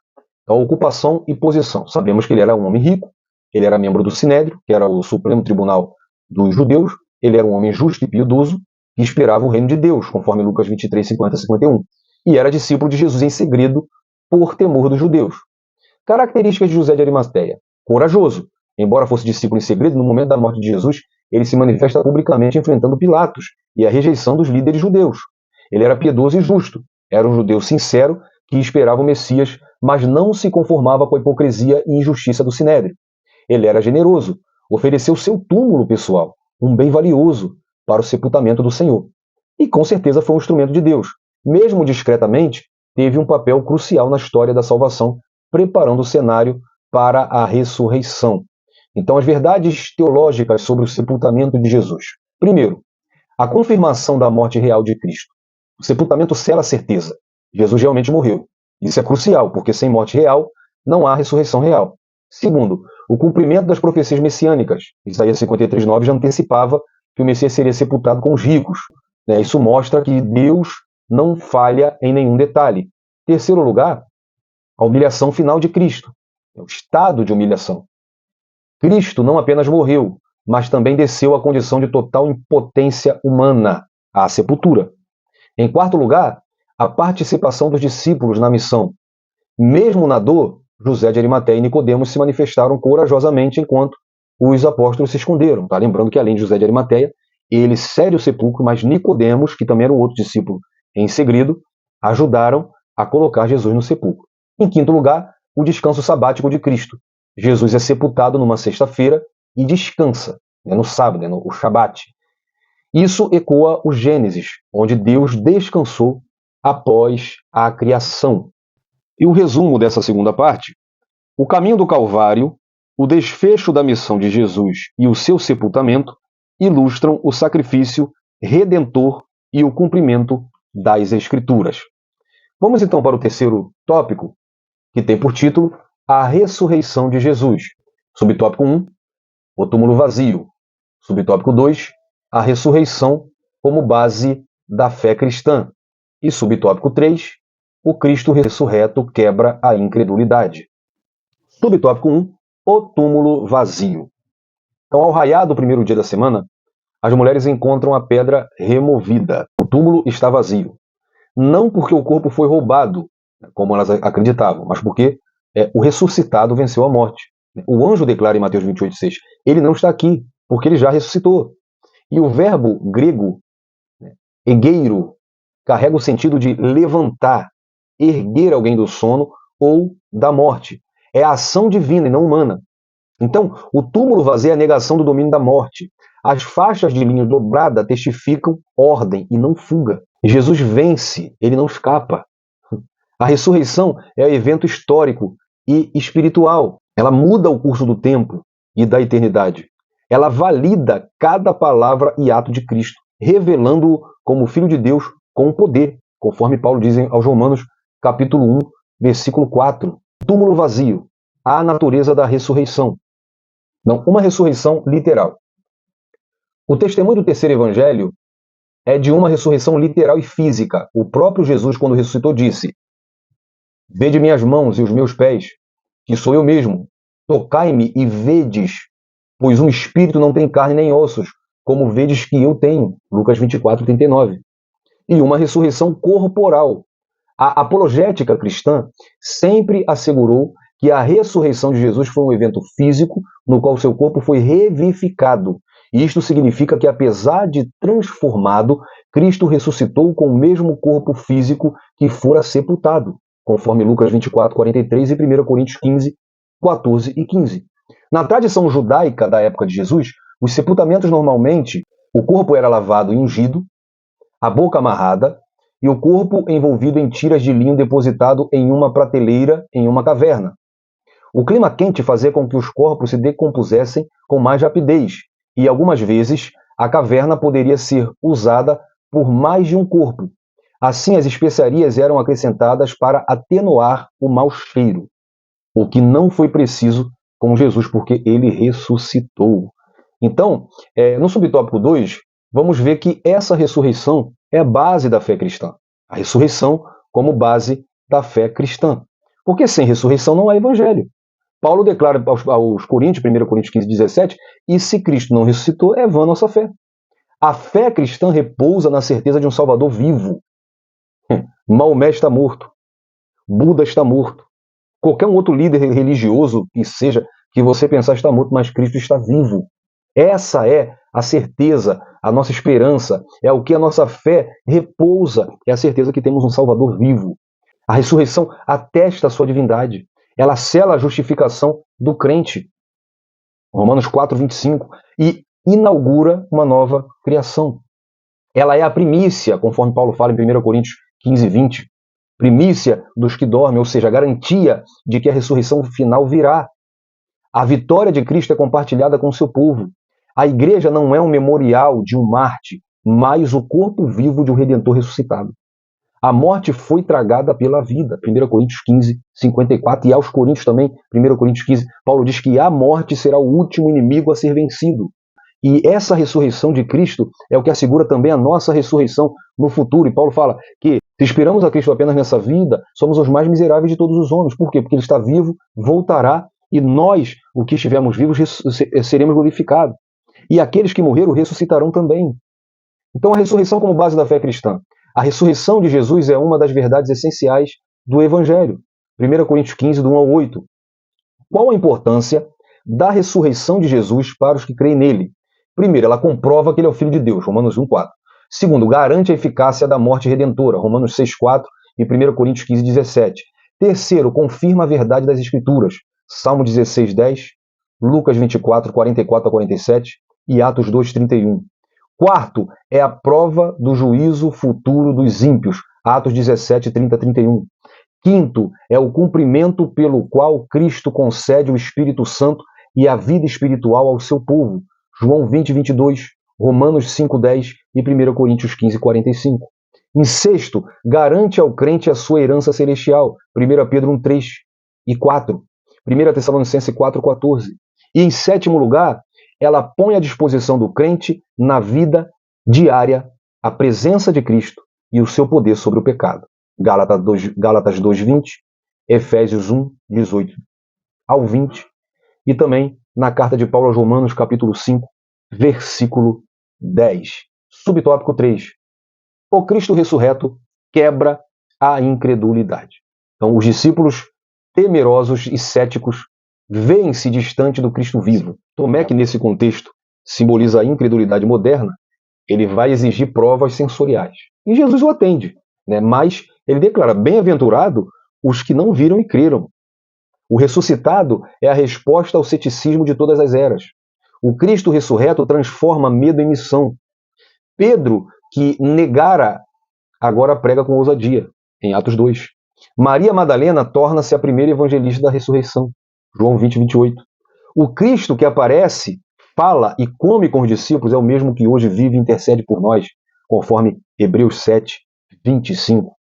A ocupação e posição. Sabemos que ele era um homem rico, ele era membro do Sinédrio, que era o Supremo Tribunal dos Judeus, ele era um homem justo e piedoso, que esperava o reino de Deus, conforme Lucas 23, 50 e 51. E era discípulo de Jesus em segredo, por temor dos judeus. Características de José de Arimateia. Corajoso. Embora fosse discípulo em segredo, no momento da morte de Jesus, ele se manifesta publicamente enfrentando Pilatos e a rejeição dos líderes judeus. Ele era piedoso e justo. Era um judeu sincero que esperava o Messias, mas não se conformava com a hipocrisia e injustiça do Sinédrio. Ele era generoso. Ofereceu seu túmulo pessoal, um bem valioso, para o sepultamento do Senhor. E com certeza foi um instrumento de Deus. Mesmo discretamente, teve um papel crucial na história da salvação, preparando o cenário para a ressurreição. Então, as verdades teológicas sobre o sepultamento de Jesus. Primeiro, a confirmação da morte real de Cristo. O sepultamento sela a certeza. Jesus realmente morreu. Isso é crucial, porque sem morte real, não há ressurreição real. Segundo, o cumprimento das profecias messiânicas. Isaías 53:9 já antecipava que o Messias seria sepultado com os ricos. Isso mostra que Deus não falha em nenhum detalhe. Terceiro lugar, a humilhação final de Cristo. O estado de humilhação. Cristo não apenas morreu, mas também desceu à condição de total impotência humana, à sepultura. Em quarto lugar, a participação dos discípulos na missão. Mesmo na dor, José de Arimateia e Nicodemos se manifestaram corajosamente enquanto os apóstolos se esconderam. Tá? Lembrando que além de José de Arimateia, ele cede o sepulcro, mas Nicodemos, que também era um outro discípulo em segredo, ajudaram a colocar Jesus no sepulcro. Em quinto lugar, o descanso sabático de Cristo. Jesus é sepultado numa sexta-feira e descansa, no sábado, no Shabat. Isso ecoa o Gênesis, onde Deus descansou após a criação. E o resumo dessa segunda parte: o caminho do Calvário, o desfecho da missão de Jesus e o seu sepultamento ilustram o sacrifício redentor e o cumprimento das Escrituras. Vamos então para o terceiro tópico, que tem por título a ressurreição de Jesus. Subtópico 1, o túmulo vazio. Subtópico 2, a ressurreição como base da fé cristã. E subtópico 3, o Cristo ressurreto quebra a incredulidade. Subtópico 1, o túmulo vazio. Então, ao raiar do primeiro dia da semana, as mulheres encontram a pedra removida. O túmulo está vazio. Não porque o corpo foi roubado, como elas acreditavam, mas porque o ressuscitado venceu a morte. O anjo declara em Mateus 28:6, ele não está aqui, porque ele já ressuscitou. E o verbo grego, egeiro, carrega o sentido de levantar, erguer alguém do sono ou da morte. É a ação divina e não humana. Então, o túmulo vazio é a negação do domínio da morte. As faixas de linho dobrada testificam ordem e não fuga. Jesus vence, ele não escapa. A ressurreição é um evento histórico e espiritual. Ela muda o curso do tempo e da eternidade. Ela valida cada palavra e ato de Cristo, revelando-o como Filho de Deus com poder, conforme Paulo diz aos Romanos, capítulo 1, versículo 4. Túmulo vazio, a natureza da ressurreição. Não, uma ressurreição literal. O testemunho do terceiro evangelho é de uma ressurreição literal e física. O próprio Jesus, quando ressuscitou, disse: vede minhas mãos e os meus pés, que sou eu mesmo. Tocai-me e vedes, pois um espírito não tem carne nem ossos, como vedes que eu tenho. Lucas 24:39. E uma ressurreição corporal. A apologética cristã sempre assegurou que a ressurreição de Jesus foi um evento físico no qual seu corpo foi revivificado. E isto significa que, apesar de transformado, Cristo ressuscitou com o mesmo corpo físico que fora sepultado, conforme Lucas 24, 43 e 1 Coríntios 15, 14 e 15. Na tradição judaica da época de Jesus, os sepultamentos normalmente, o corpo era lavado e ungido, a boca amarrada e o corpo envolvido em tiras de linho depositado em uma prateleira em uma caverna. O clima quente fazia com que os corpos se decompusessem com mais rapidez, e algumas vezes a caverna poderia ser usada por mais de um corpo. Assim, as especiarias eram acrescentadas para atenuar o mau cheiro, o que não foi preciso com Jesus, porque ele ressuscitou. Então, no subtópico 2, vamos ver que essa ressurreição é a base da fé cristã. A ressurreição como base da fé cristã. Porque sem ressurreição não há evangelho. Paulo declara aos Coríntios, 1 Coríntios 15, 17, e se Cristo não ressuscitou, é vã nossa fé. A fé cristã repousa na certeza de um Salvador vivo. Maomé está morto. Buda está morto. Qualquer um outro líder religioso que seja, que você pensar está morto, mas Cristo está vivo. Essa é a certeza, a nossa esperança, é o que a nossa fé repousa, é a certeza que temos um Salvador vivo. A ressurreição atesta a sua divindade. Ela sela a justificação do crente. Romanos 4, 25. E inaugura uma nova criação. Ela é a primícia, conforme Paulo fala em 1 Coríntios 15, 20. Primícia dos que dormem, ou seja, a garantia de que a ressurreição final virá. A vitória de Cristo é compartilhada com o seu povo. A igreja não é um memorial de um Marte, mas o corpo vivo de um Redentor ressuscitado. A morte foi tragada pela vida. 1 Coríntios 15, 54. E aos Coríntios também, 1 Coríntios 15, Paulo diz que a morte será o último inimigo a ser vencido. E essa ressurreição de Cristo é o que assegura também a nossa ressurreição no futuro. E Paulo fala que se esperamos a Cristo apenas nessa vida, somos os mais miseráveis de todos os homens. Por quê? Porque ele está vivo, voltará, e nós, o que estivermos vivos, seremos glorificados. E aqueles que morreram ressuscitarão também. Então a ressurreição como base da fé cristã. A ressurreição de Jesus é uma das verdades essenciais do Evangelho. 1 Coríntios 15, do 1 ao 8. Qual a importância da ressurreição de Jesus para os que creem nele? Primeiro, ela comprova que ele é o Filho de Deus, Romanos 1, 4. Segundo, garante a eficácia da morte redentora, Romanos 6, 4 e 1 Coríntios 15, 17. Terceiro, confirma a verdade das Escrituras, Salmo 16, 10, Lucas 24, 44 a 47 e Atos 2, 31. Quarto, é a prova do juízo futuro dos ímpios, Atos 17, 30 a 31. Quinto, é o cumprimento pelo qual Cristo concede o Espírito Santo e a vida espiritual ao seu povo, João 20, 22, Romanos 5, 10 e 1 Coríntios 15, 45. Em sexto, garante ao crente a sua herança celestial, 1 Pedro 1, 3 e 4, 1 Tessalonicenses 4, 14. E em sétimo lugar, ela põe à disposição do crente, na vida diária, a presença de Cristo e o seu poder sobre o pecado. Gálatas 2, 20, Efésios 1, 18 ao 20, e também na carta de Paulo aos Romanos, capítulo 5, versículo 10. Subtópico 3. O Cristo ressurreto quebra a incredulidade. Então, os discípulos temerosos e céticos veem-se distante do Cristo vivo. Tomé, que nesse contexto simboliza a incredulidade moderna, ele vai exigir provas sensoriais. E Jesus o atende, né? Mas ele declara: bem-aventurado os que não viram e creram. O ressuscitado é a resposta ao ceticismo de todas as eras. O Cristo ressurreto transforma medo em missão. Pedro, que negara, agora prega com ousadia, em Atos 2. Maria Madalena torna-se a primeira evangelista da ressurreição, João 20, 28. O Cristo que aparece, fala e come com os discípulos é o mesmo que hoje vive e intercede por nós, conforme Hebreus 7, 25.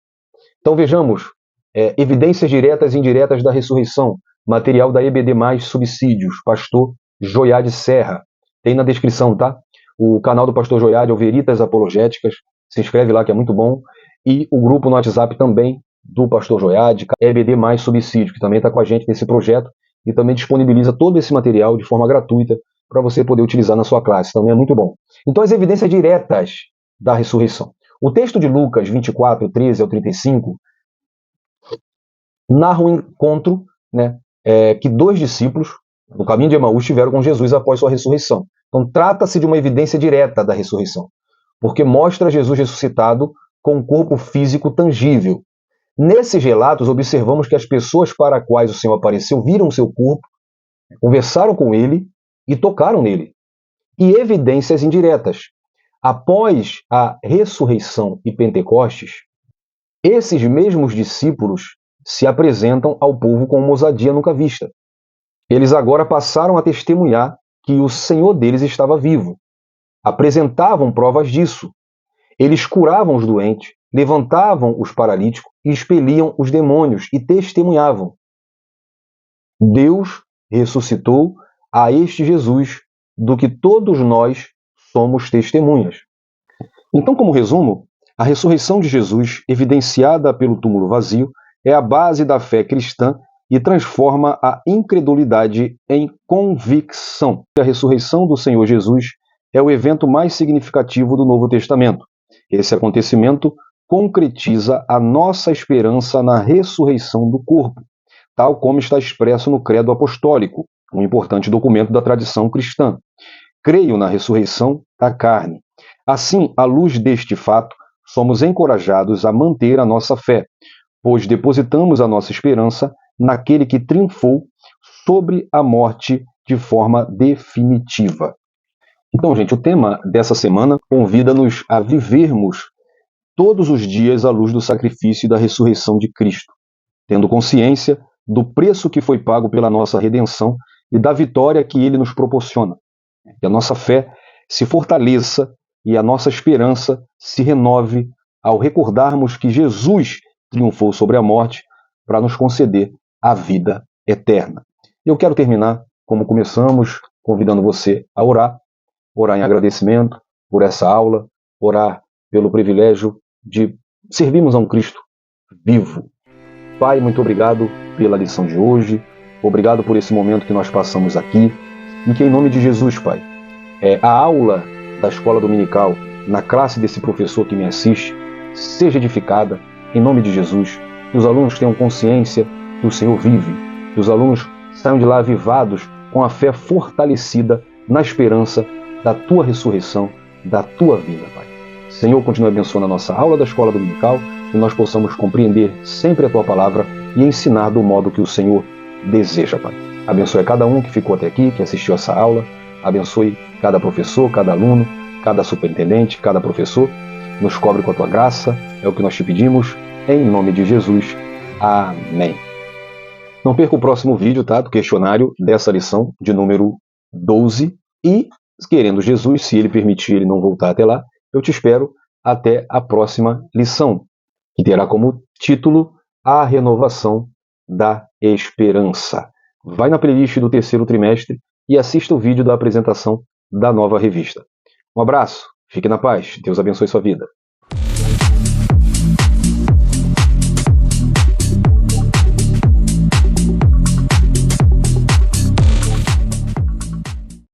Então vejamos, evidências diretas e indiretas da ressurreição, material da EBD+, Subsídios, pastor Joiade Serra. Tem na descrição, tá? O canal do pastor Joiade é o Veritas Apologéticas, se inscreve lá que é muito bom. E o grupo no WhatsApp também do pastor Joiade, EBD+, Subsídios, que também está com a gente nesse projeto e também disponibiliza todo esse material de forma gratuita para você poder utilizar na sua classe. Também é muito bom. Então, as evidências diretas da ressurreição. O texto de Lucas 24, 13 ao 35 narra um encontro, né, que 2 discípulos, no caminho de Emaús, estiveram com Jesus após sua ressurreição. Então, trata-se de uma evidência direta da ressurreição, porque mostra Jesus ressuscitado com um corpo físico tangível. Nesses relatos, observamos que as pessoas para as quais o Senhor apareceu viram seu corpo, conversaram com ele e tocaram nele. E evidências indiretas. Após a ressurreição e Pentecostes, esses mesmos discípulos se apresentam ao povo com uma ousadia nunca vista. Eles agora passaram a testemunhar que o Senhor deles estava vivo. Apresentavam provas disso. Eles curavam os doentes, levantavam os paralíticos e expeliam os demônios e testemunhavam. Deus ressuscitou a este Jesus, do que todos nós somos testemunhas. Então, como resumo, a ressurreição de Jesus, evidenciada pelo túmulo vazio, é a base da fé cristã e transforma a incredulidade em convicção. A ressurreição do Senhor Jesus é o evento mais significativo do Novo Testamento. Esse acontecimento concretiza a nossa esperança na ressurreição do corpo, tal como está expresso no Credo Apostólico, um importante documento da tradição cristã. Creio na ressurreição da carne. Assim, à luz deste fato, somos encorajados a manter a nossa fé, pois depositamos a nossa esperança naquele que triunfou sobre a morte de forma definitiva. Então, gente, o tema dessa semana convida-nos a vivermos todos os dias à luz do sacrifício e da ressurreição de Cristo, tendo consciência do preço que foi pago pela nossa redenção e da vitória que ele nos proporciona. Que a nossa fé se fortaleça e a nossa esperança se renove ao recordarmos que Jesus triunfou sobre a morte para nos conceder a vida eterna. Eu quero terminar como começamos, convidando você a orar em agradecimento por essa aula, orar pelo privilégio de servirmos a um Cristo vivo. Pai, muito obrigado pela lição de hoje, obrigado por esse momento que nós passamos aqui, e que em nome de Jesus, Pai, a aula da escola dominical, na classe desse professor que me assiste, seja edificada em nome de Jesus, que os alunos tenham consciência que o Senhor vive, que os alunos saiam de lá avivados com a fé fortalecida na esperança da Tua ressurreição, da Tua vinda, Pai. Senhor, continue abençoando a nossa aula da escola dominical, que nós possamos compreender sempre a Tua palavra e ensinar do modo que o Senhor deseja, Pai. Abençoe cada um que ficou até aqui, que assistiu essa aula. Abençoe cada professor, cada aluno, cada superintendente, cada professor. Nos cobre com a Tua graça, é o que nós te pedimos, em nome de Jesus. Amém. Não perca o próximo vídeo, tá, do questionário dessa lição de número 12. E, querendo Jesus, se Ele permitir ele não voltar até lá, eu te espero até a próxima lição, que terá como título A Renovação da Esperança. Vai na playlist do terceiro trimestre e assista o vídeo da apresentação da nova revista. Um abraço, fique na paz, Deus abençoe sua vida.